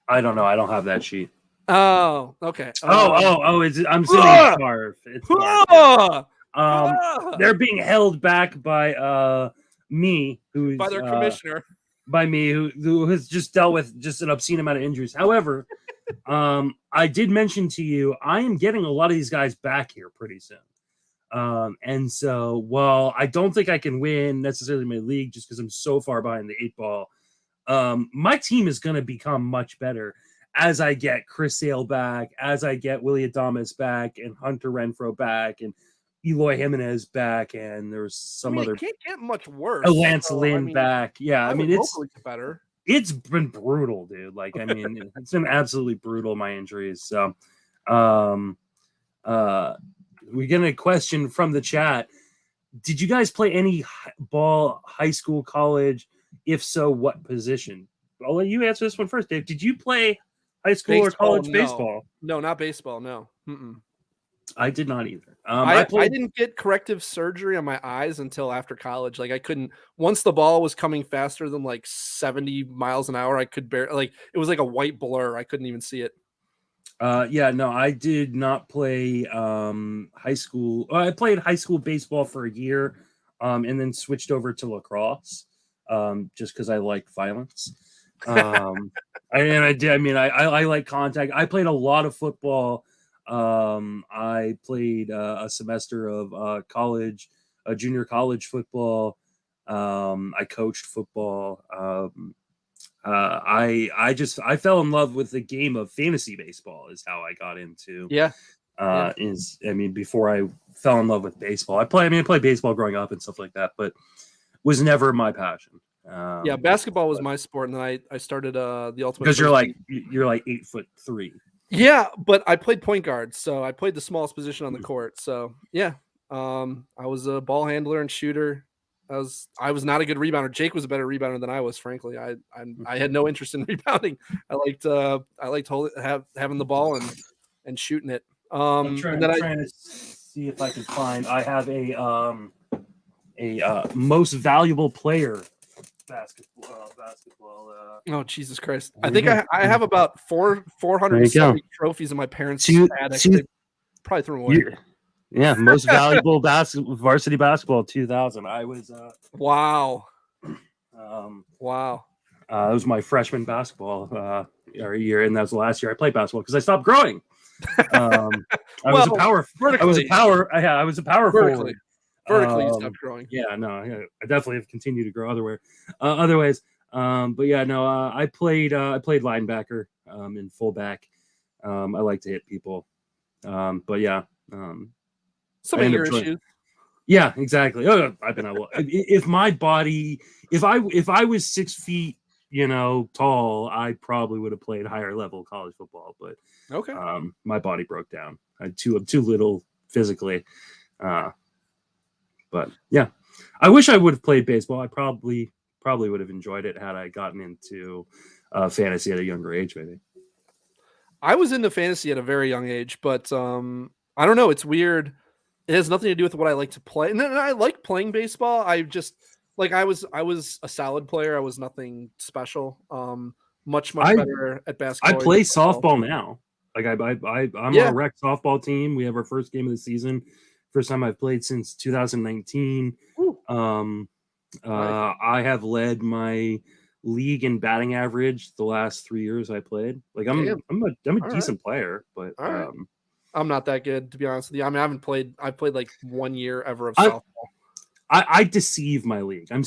I don't know. I don't have that sheet. Oh, okay. I'm sitting Scarf. It's Scarf. They're being held back by me, who's by their commissioner. By me, who has just dealt with just an obscene amount of injuries. However, I did mention to you, I am getting a lot of these guys back here pretty soon. And so, while I don't think I can win necessarily my league just because I'm so far behind the 8 ball, my team is going to become much better as I get Chris Sale back, as I get Willie Adames back, and Hunter Renfroe back, and Eloy Jimenez back, and there's some other. It can't get much worse. Lance Lynn back. Yeah, it's better. It's been brutal, dude. Like, it's been absolutely brutal, my injuries. So, we get a question from the chat. Did you guys play any ball, high school, college? If so, what position? I'll let you answer this one first, Dave. Did you play high school or college baseball? No, not baseball. No. I did not either. I didn't get corrective surgery on my eyes until after college. Like, I couldn't, once the ball was coming faster than like 70 miles an hour, I could barely, it was like a white blur. I couldn't even see it. I did not play high school. I played high school baseball for a year and then switched over to lacrosse just because I like violence. I like contact. I played a lot of football. I played a semester of junior college football. I coached football. I fell in love with the game of fantasy baseball is how I got into. Before I fell in love with baseball, I played baseball growing up and stuff like that, but was never my passion. Basketball was my sport, and then I started the ultimate. Because you're like 8'3". Yeah, but I played point guard, so I played the smallest position on the court. So yeah, I was a ball handler and shooter. I was not a good rebounder. Jake was a better rebounder than I was, frankly. I had no interest in rebounding. I liked having the ball and shooting it. I'm trying to see if I can find. I have a most valuable player basketball. Oh, Jesus Christ! I think I have about 470 trophies in my parents' attic. They probably threw them away. Yeah, most valuable varsity basketball 2000. I was wow. It was my freshman basketball year, and that was the last year I played basketball because I stopped growing. I was a power forward. Vertically, you stopped growing. I definitely have continued to grow otherwise. I played linebacker and fullback. I like to hit people. Some of your issues. Yeah, exactly. I've been if my body, if I was 6 feet, tall, I probably would have played higher level college football. But okay, my body broke down. I'm too little physically. But yeah, I wish I would have played baseball. I probably would have enjoyed it had I gotten into fantasy at a younger age. Maybe I was into fantasy at a very young age, but I don't know. It's weird. It has nothing to do with what I like to play. And I like playing baseball. I just I was a solid player. I was nothing special. Much better at basketball. I play softball now. Like I'm on a rec softball team. We have our first game of the season. First time I've played since 2019. I have led my league in batting average the last 3 years I played. Like I'm a decent player, but I'm not that good, to be honest with you. I mean, I've played like 1 year ever of softball. I deceive my league. I'm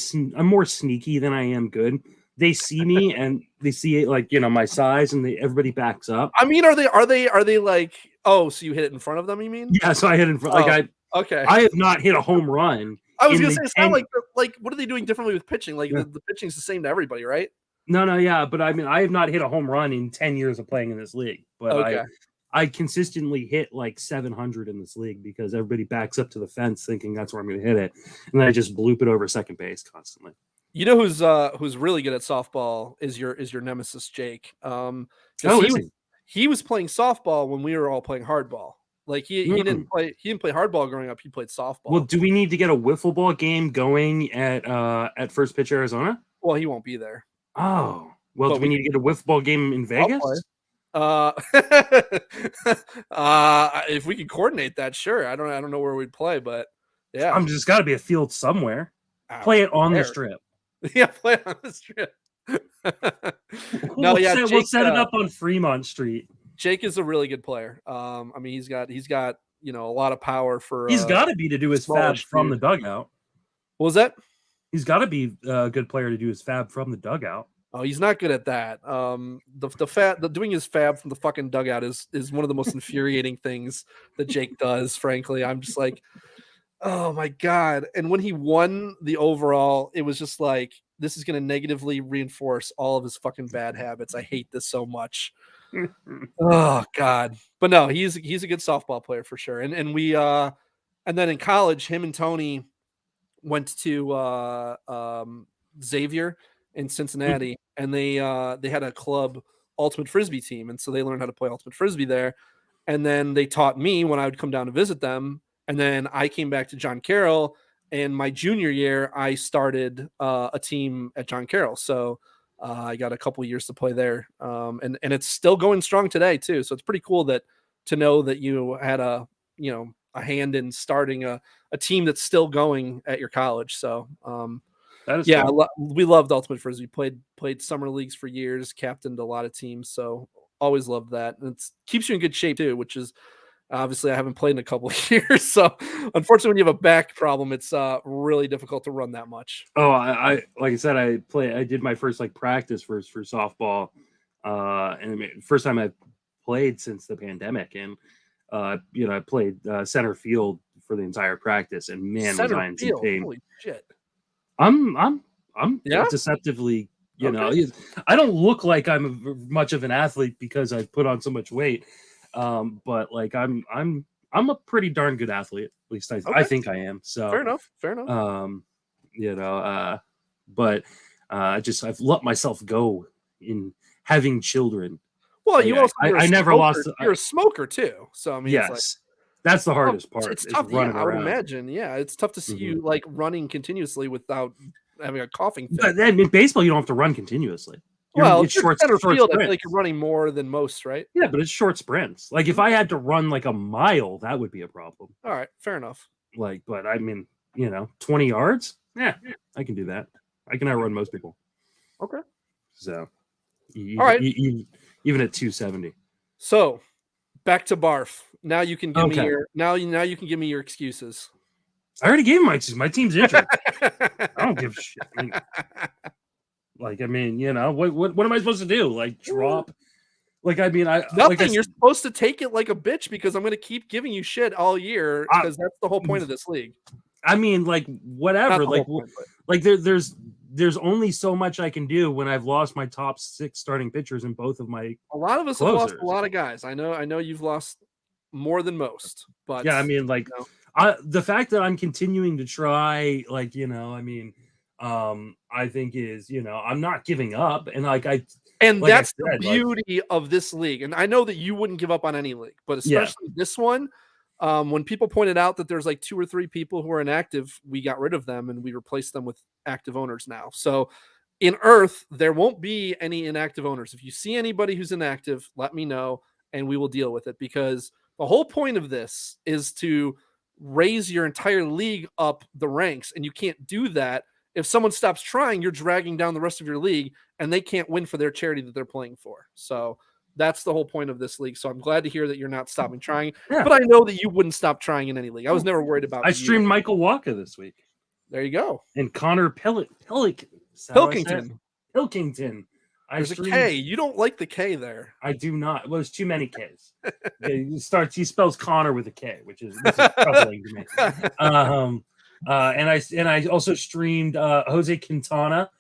more sneaky than I am good. They see me and they see my size, and everybody backs up. I mean, are they like, oh, so you hit it in front of them? You mean? Yeah, so I hit in front. Okay. I have not hit a home run. I was gonna say it's not like what are they doing differently with pitching? Like the pitching's the same to everybody, right? No, yeah, but I mean, I have not hit a home run in 10 years of playing in this league. But I consistently hit like 700 in this league because everybody backs up to the fence thinking that's where I'm going to hit it, and then I just bloop it over second base constantly. You know who's really good at softball is your nemesis Jake. He was playing softball when we were all playing hardball. Like he didn't play hardball growing up. He played softball. Well, do we need to get a wiffle ball game going at First Pitch Arizona? Well, he won't be there. Oh, well, do we need to get a wiffle ball game in Vegas? If we could coordinate that, sure. I don't know where we'd play, but yeah, I'm just got to be a field somewhere. Play it on the strip. Yeah, play it on the strip. We'll set it up on Fremont Street. Jake is a really good player. I mean, he's got a lot of power for. He's got to be to do his fab from the dugout. What was that? He's got to be a good player to do his fab from the dugout. Oh, he's not good at that. Doing his fab from the fucking dugout is one of the most infuriating things that Jake does. Frankly, I'm just like, oh my God. And when he won the overall, it was just like, this is going to negatively reinforce all of his fucking bad habits. I hate this so much. Oh God. But no, he's a good softball player for sure. And then in college, him and Tony went to Xavier in Cincinnati, and they had a club ultimate frisbee team, and so they learned how to play ultimate frisbee there. And then they taught me when I would come down to visit them. And then I came back to John Carroll, and my junior year I started a team at John Carroll. So I got a couple years to play there, and it's still going strong today too. So it's pretty cool to know that you had a hand in starting a team that's still going at your college. So that is cool. We loved ultimate frisbee. Played summer leagues for years, captained a lot of teams. So always loved that. And it keeps you in good shape too, which is obviously I haven't played in a couple of years. So unfortunately, when you have a back problem, it's really difficult to run that much. Oh, I like I said, I did my first practice for softball, and first time I played since the pandemic, and I played center field for the entire practice, and man, was I in some pain. Holy shit. I'm deceptively, I don't look like I'm much of an athlete because I put on so much weight. But like I'm a pretty darn good athlete. At least I think I am. So fair enough. But I've let myself go in having children. Well, I never lost. You're a smoker too. So I mean, yes. That's the hardest part. It's tough. Yeah, I would imagine. Yeah, it's tough to see you running continuously without having a coughing fit. But then in baseball, you don't have to run continuously. It's short field. I feel like you're running more than most, right? Yeah, but it's short sprints. Like if I had to run like a mile, that would be a problem. All right, fair enough. But I mean, 20 yards. Yeah, I can do that. I can outrun most people. Okay. So, all right, even at 270. So, back to barf. Now you can give me your you can give me your excuses. I already gave my excuses. My team's injured. I don't give a shit. What am I supposed to do? Drop? Nothing. You're supposed to take it like a bitch because I'm going to keep giving you shit all year because that's the whole point of this league. I mean, whatever. There's only so much I can do when I've lost my top 6 starting pitchers in both of my. A lot of us have lost a lot of guys. I know you've lost more than most, but yeah, I mean, the fact that I'm continuing to try, I think is, I'm not giving up, and that's the beauty of this league. And I know that you wouldn't give up on any league, but especially this one. When people pointed out that there's 2 or 3 people who are inactive, we got rid of them and we replaced them with active owners now. So in Earth, there won't be any inactive owners. If you see anybody who's inactive, let me know and we will deal with it, because the whole point of this is to raise your entire league up the ranks. And you can't do that. If someone stops trying, you're dragging down the rest of your league and they can't win for their charity that they're playing for. So that's the whole point of this league. So I'm glad to hear that you're not stopping trying, but I know that you wouldn't stop trying in any league. I was never worried about I streamed Michael Wacha this week. There you go. And Connor Pilkington. There's a K. You don't like the K there. I do not. Well, there's too many Ks. He spells Connor with a K, which is troubling to me. And I also streamed Jose Quintana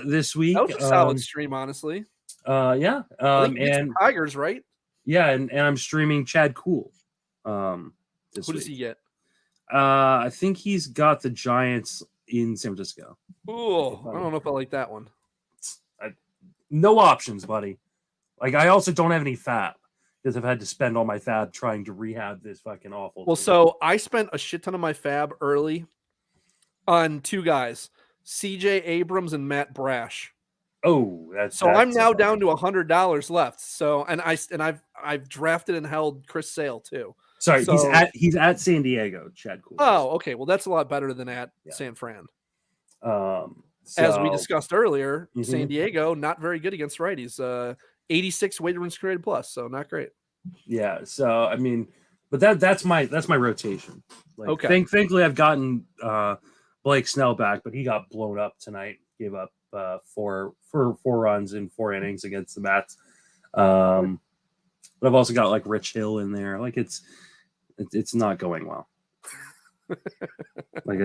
this week. That was a solid stream, honestly. Yeah. And Tigers, right? Yeah, and I'm streaming Chad Cool. Who does he get? I think he's got the Giants in San Francisco. Oh, I don't know if I like that one. No options, buddy. Like, I also don't have any fab because I've had to spend all my fab trying to rehab this fucking awful. Well, so I spent a shit ton of my fab early on two guys, CJ Abrams and Matt Brash. Oh, I'm now down to $100 left. So I've drafted and held Chris Sale too. Sorry, he's at San Diego, Chad Cool. Oh, okay. Well, that's a lot better than at San Fran. As we discussed earlier, San Diego not very good against righties. 86 weighted runs created plus, so not great. Yeah. So I mean, but that's my rotation. Like, okay. Thankfully, I've gotten Blake Snell back, but he got blown up tonight. Gave up four runs in 4 innings against the Mets. But I've also got like Rich Hill in there. Like it's not going well. Like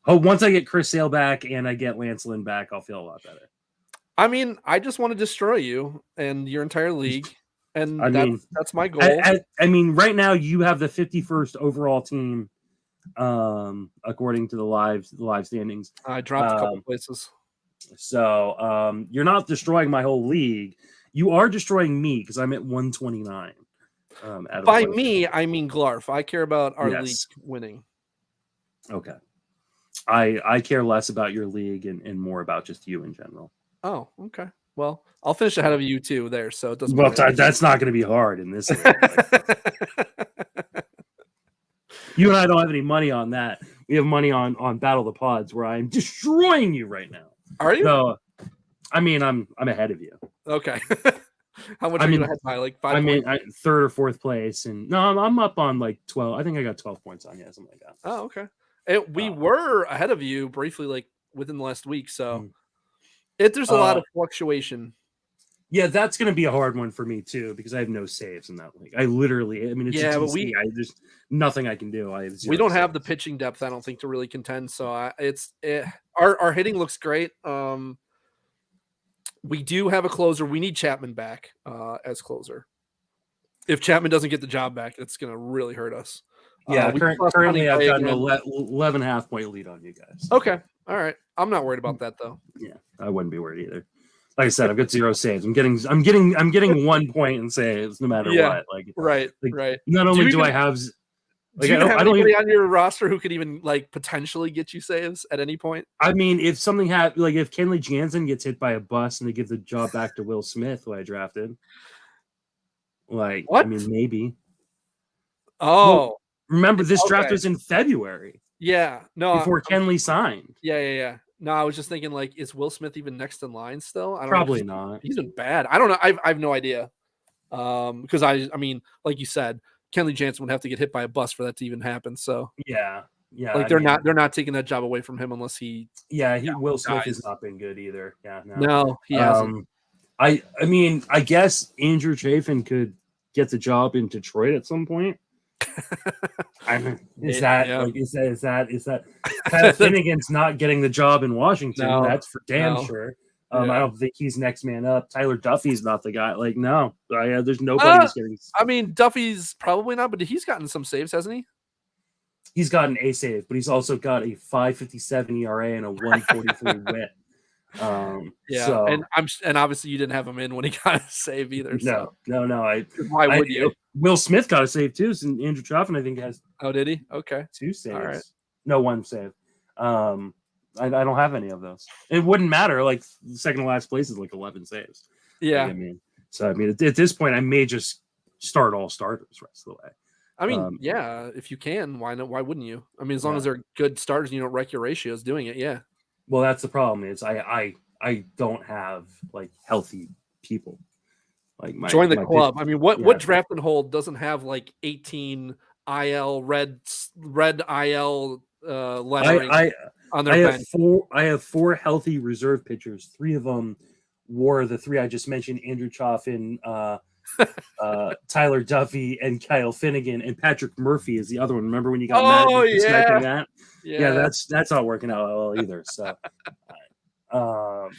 once I get Chris Sale back and I get Lance Lynn back, I'll feel a lot better. I mean, I just want to destroy you and your entire league, and that's my goal. I mean, right now you have the 51st overall team, according to the live standings. I dropped a couple places. So you're not destroying my whole league. You are destroying me because I'm at 129. By me, I mean Glarf. I care about our league winning. Okay. I care less about your league and more about just you in general. Oh, okay. Well, I'll finish ahead of you too there, so it doesn't matter. Well, that's not going to be hard in this league. You and I don't have any money on that. We have money on Battle of the Pods, where I'm destroying you right now. Are you? So, I mean, I'm ahead of you. Okay. How much are you ahead by? Like 5 points? I mean, 3rd or 4th place, and no, I'm up on like 12. I think I got 12 points on you, something like that. Oh, okay. We were ahead of you briefly, like within the last week. So there's a lot of fluctuation. Yeah, that's going to be a hard one for me too because I have no saves in that league. I mean, it's but there's nothing I can do. We don't have the pitching depth, I don't think, to really contend. So our hitting looks great. We do have a closer. We need Chapman back as closer. If Chapman doesn't get the job back, it's going to really hurt us. Yeah, currently I've got an 11.5 point lead on you guys. Okay, all right. I'm not worried about that though. Yeah, I wouldn't be worried either. Like I said, I've got 0 saves. I'm getting 1 point in saves no matter what. Like right. Not only do I have, like, I don't anybody on your roster who could even like potentially get you saves at any point. I mean, if something happened, like if Kenley Jansen gets hit by a bus and they give the job back to Will Smith, who I drafted, like what? I mean, maybe. Oh. Well, remember, this draft was in February. Yeah, no, before Kenley signed. Yeah. No, I was just thinking, like, is Will Smith even next in line still? I don't Probably know. not. He's been bad. I don't know. I have no idea. Because I mean, like you said, Kenley Jansen would have to get hit by a bus for that to even happen. So yeah. Like they're not taking that job away from him unless he. Yeah, Will Smith has not been good either. Yeah, no, he hasn't. I mean, I guess Andrew Chafin could get the job in Detroit at some point. I mean, is that Kyle Finnegan's not getting the job in Washington? No, that's for damn sure. I don't think he's next man up. Tyler Duffy's not the guy. Like, no, there's nobody who's getting. I mean, Duffy's probably not, but he's gotten some saves, hasn't he? He's gotten a save, but he's also got a 5.57 ERA and a 1.43 WHIP. So, and obviously you didn't have him in when he got a save either. So. No. Why would you? Will Smith got a save too, and Andrew Chafin I think has. Oh, did he? Okay, 2 saves. All right. No, 1 save. I don't have any of those. It wouldn't matter. Like second to last place is like 11 saves. Yeah. I mean, at this point, I may just start all starters rest of the way. I mean, if you can, why not? Why wouldn't you? I mean, as long as they're good starters, and you don't wreck your ratios doing it. Yeah. Well, that's the problem. Is I don't have like healthy people. Like join the club. I mean, what draft and hold doesn't have like 18 IL red IL lettering on their bench? I have 4 healthy reserve pitchers. 3 of them were the 3 I just mentioned: Andrew Chafin, Tyler Duffy, and Kyle Finnegan. And Patrick Murphy is the other one. Remember when you got mad at sniping that? Yeah, that's not working out well either. So, all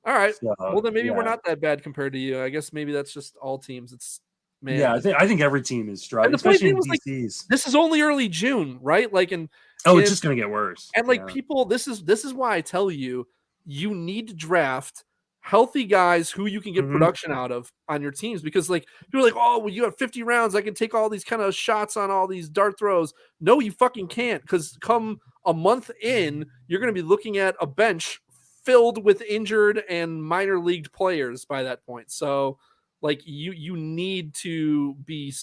right. So, well, then maybe we're not that bad compared to you. I guess maybe that's just all teams. It's man. Yeah, I think every team is struggling, especially in DCs. This is only early June, right? Like, it's just gonna get worse. And like people, this is why I tell you, you need to draft healthy guys who you can get production out of on your teams, because like you're like, oh, well, you have 50 rounds, I can take all these kind of shots on all these dart throws. No, you fucking can't, because come a month in, you're going to be looking at a bench filled with injured and minor league players by that point. So like you need to be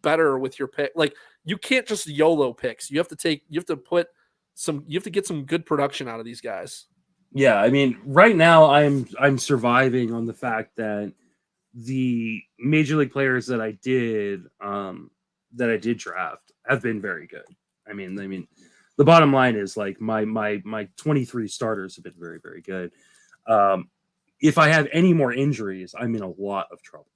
better with your pick. Like you can't just YOLO picks. You have to get some good production out of these guys. Yeah, I mean, right now I'm surviving on the fact that the major league players that I did draft have been very good. I mean, the bottom line is like my 23 starters have been very, very good. If I have any more injuries, I'm in a lot of trouble.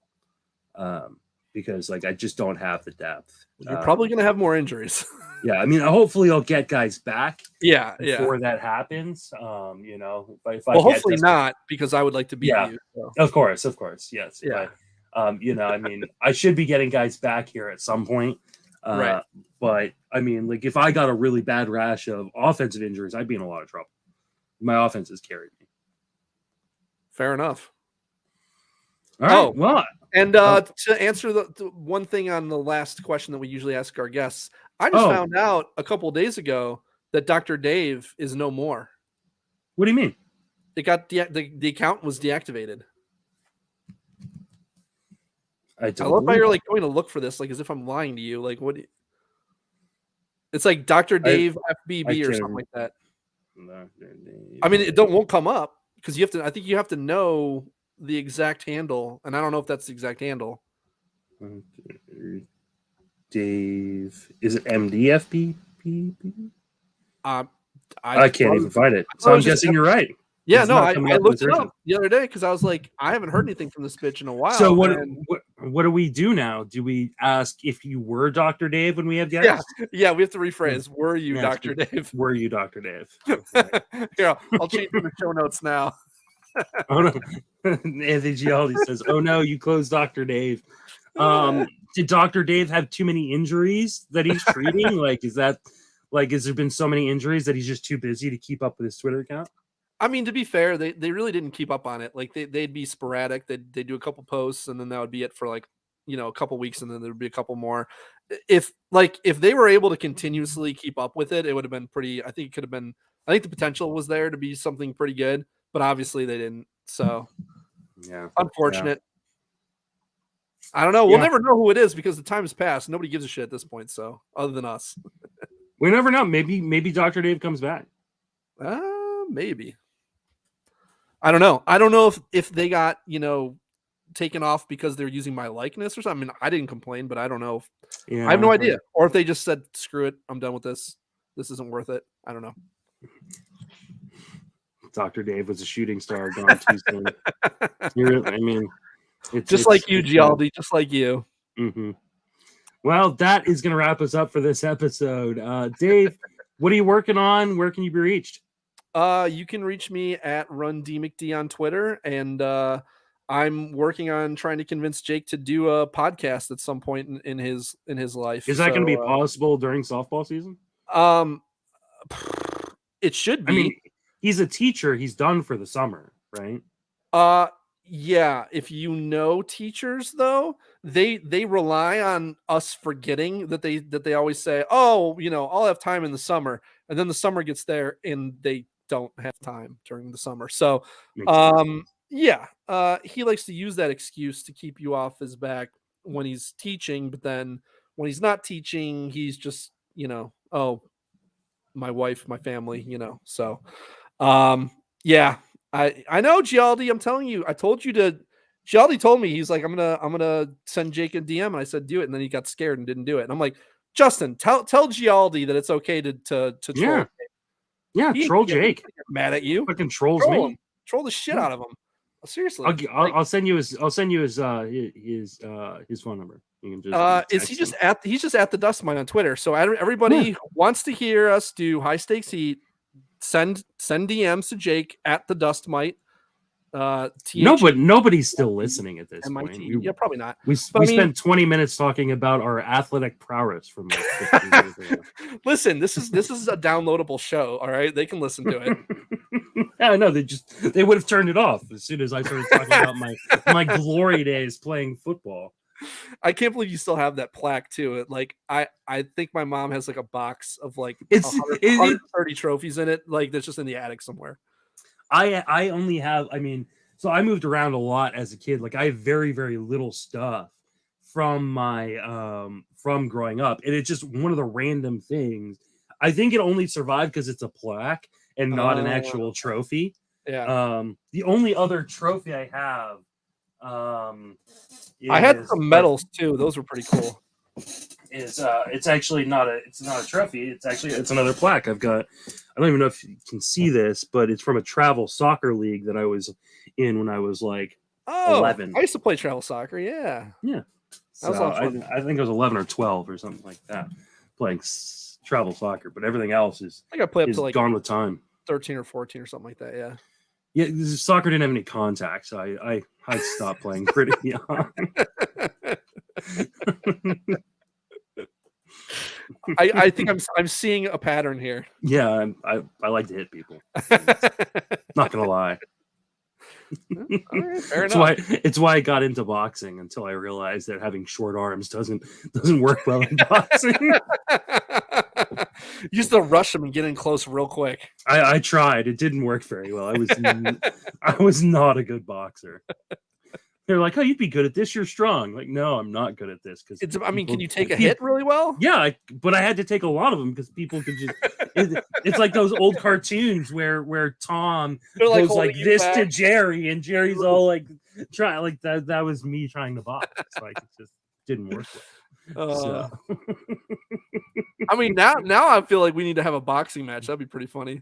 Because like I just don't have the depth. You're probably going to have more injuries. Yeah, I mean, hopefully I'll get guys back. Before that happens. If hopefully not, because I would like to beat you. So. Of course, yes. Yeah. But, I mean, I should be getting guys back here at some point. Right. But I mean, like if I got a really bad rash of offensive injuries, I'd be in a lot of trouble. My offense has carried me. Fair enough. All right. Well, and to answer the one thing on the last question that we usually ask our guests, I just found out a couple of days ago that Dr. Dave is no more. What do you mean? It got the account was deactivated. I love how you're like going to look for this, like as if I'm lying to you. Like what? It's like Dr. Dave FBB or something like that. I mean, it won't come up because you have to. I think you have to know the exact handle, and I don't know if that's the exact handle. Dave, is it MDFP? I can't even find it, so I'm guessing you're right. Yeah, no, I looked it up the other day because I was like, I haven't heard anything from this bitch in a while. So what do we do now? Do we ask if you were Dr. Dave when we have guests? Yeah, we have to rephrase. Were you Dr. Dave? Were you Dr. Dave? Yeah, I'll change the show notes now. Oh no, Anthony Gialdi says, "Oh no, you closed Dr. Dave." Did Dr. Dave have too many injuries that he's treating? Has there been so many injuries that he's just too busy to keep up with his Twitter account? I mean, to be fair, they really didn't keep up on it. Like they'd be sporadic. They'd do a couple posts and then that would be it for like, a couple weeks, and then there'd be a couple more. If they were able to continuously keep up with it, it would have been pretty. I think the potential was there to be something pretty good, but obviously they didn't. So yeah, unfortunate. Yeah. I don't know. We'll never know who it is because the time has passed. Nobody gives a shit at this point. So other than us, we never know. Maybe Dr. Dave comes back. Maybe. I don't know. I don't know if they got, taken off because they're using my likeness or something. I mean, I didn't complain, but I don't know. I have no idea. Or if they just said, screw it, I'm done with this. This isn't worth it. I don't know. Dr. Dave was a shooting star gone too soon. It's just like you, Gialdi, just like you. Mm-hmm. Well, that is going to wrap us up for this episode. Dave, what are you working on? Where can you be reached? You can reach me at RunDMcD on Twitter, and I'm working on trying to convince Jake to do a podcast at some point in his life. Is that going to be possible during softball season? It should be. I mean, he's a teacher. He's done for the summer, right? Yeah. If teachers though, they rely on us forgetting that they always say, oh, I'll have time in the summer, and then the summer gets there and they don't have time during the summer. So, he likes to use that excuse to keep you off his back when he's teaching, but then when he's not teaching, he's just, oh, my wife, my family, so, I know, Gialdi, I'm telling you, Gialdi told me, he's like, I'm gonna send Jake a DM, and I said, do it, and then he got scared and didn't do it. And I'm like, Justin, tell Gialdi that it's okay to troll. Yeah, troll Jake. Mad at you. Fucking trolls me. Troll the shit out of him. Seriously. I'll send you his phone number. You can just he's just at the Dust Mine on Twitter. So everybody who wants to hear us do high stakes heat, send DMs to Jake at the Dust Mite. Nobody's still listening at this MIT. point. Yeah, probably not. We spent 20 minutes talking about our athletic prowess from like 15 years ago. Listen, this is a downloadable show. All right, they can listen to it. Yeah, no, they would have turned it off as soon as I started talking about my glory days playing football. I can't believe you still have that plaque too. Like I think my mom has like a box of like 130 trophies in it, like that's just in the attic somewhere. I only have, so I moved around a lot as a kid. Like I have very, very little stuff from my from growing up. And it's just one of the random things. I think it only survived because it's a plaque and not an actual trophy. Yeah. The only other trophy I have I had some medals too. Those were pretty cool. It's actually not a trophy. It's another plaque. I've got. I don't even know if you can see this, but it's from a travel soccer league that I was in when I was like 11. I used to play travel soccer. Yeah. So I think it was 11 or 12 or something like that, playing travel soccer. But everything else is I got played up to like gone with time. 13 or 14 or something like that. Yeah. Yeah, soccer didn't have any contact, so I stopped playing pretty young. I think I'm seeing a pattern here. Yeah, I like to hit people. Not gonna lie. Right, fair enough. It's why I got into boxing until I realized that having short arms doesn't work well in boxing. You used to rush them and get in close real quick. I tried. It didn't work very well. I was not a good boxer. They're like, "Oh, you'd be good at this. You're strong." Like, no, I'm not good at this because can you take a hit really well? Yeah, but I had to take a lot of them because people could just. It's like those old cartoons where Tom goes like this back to Jerry, and Jerry's all like trying like that. That was me trying to box. Like it just didn't work well. Now I feel like we need to have a boxing match. That'd be pretty funny.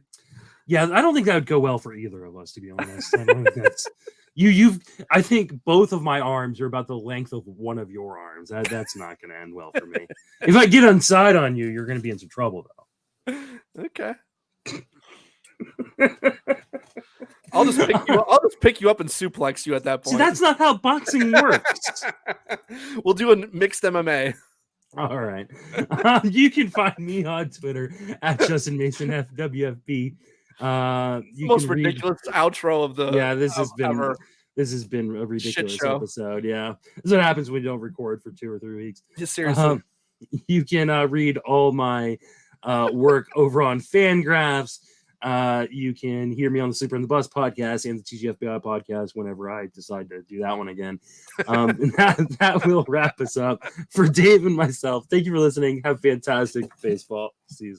Yeah, I don't think that would go well for either of us, to be honest. I don't think that's. I think both of my arms are about the length of one of your arms. That's not going to end well for me. If I get inside on you, you're going to be in some trouble, though. Okay. I'll just pick you up and suplex you at that point. See, that's not how boxing works. We'll do a mixed MMA. All right. You can find me on Twitter at Justin Mason FWFB. Most ridiculous outro of the this has been a ridiculous episode. Yeah, this is what happens when you don't record for 2 or 3 weeks. Just seriously, you can read all my work over on Fangraphs. You can hear me on the Sleeper and the Bus podcast and the TGFBI podcast whenever I decide to do that one again. And that will wrap us up for Dave and myself. Thank you for listening. Have a fantastic baseball season.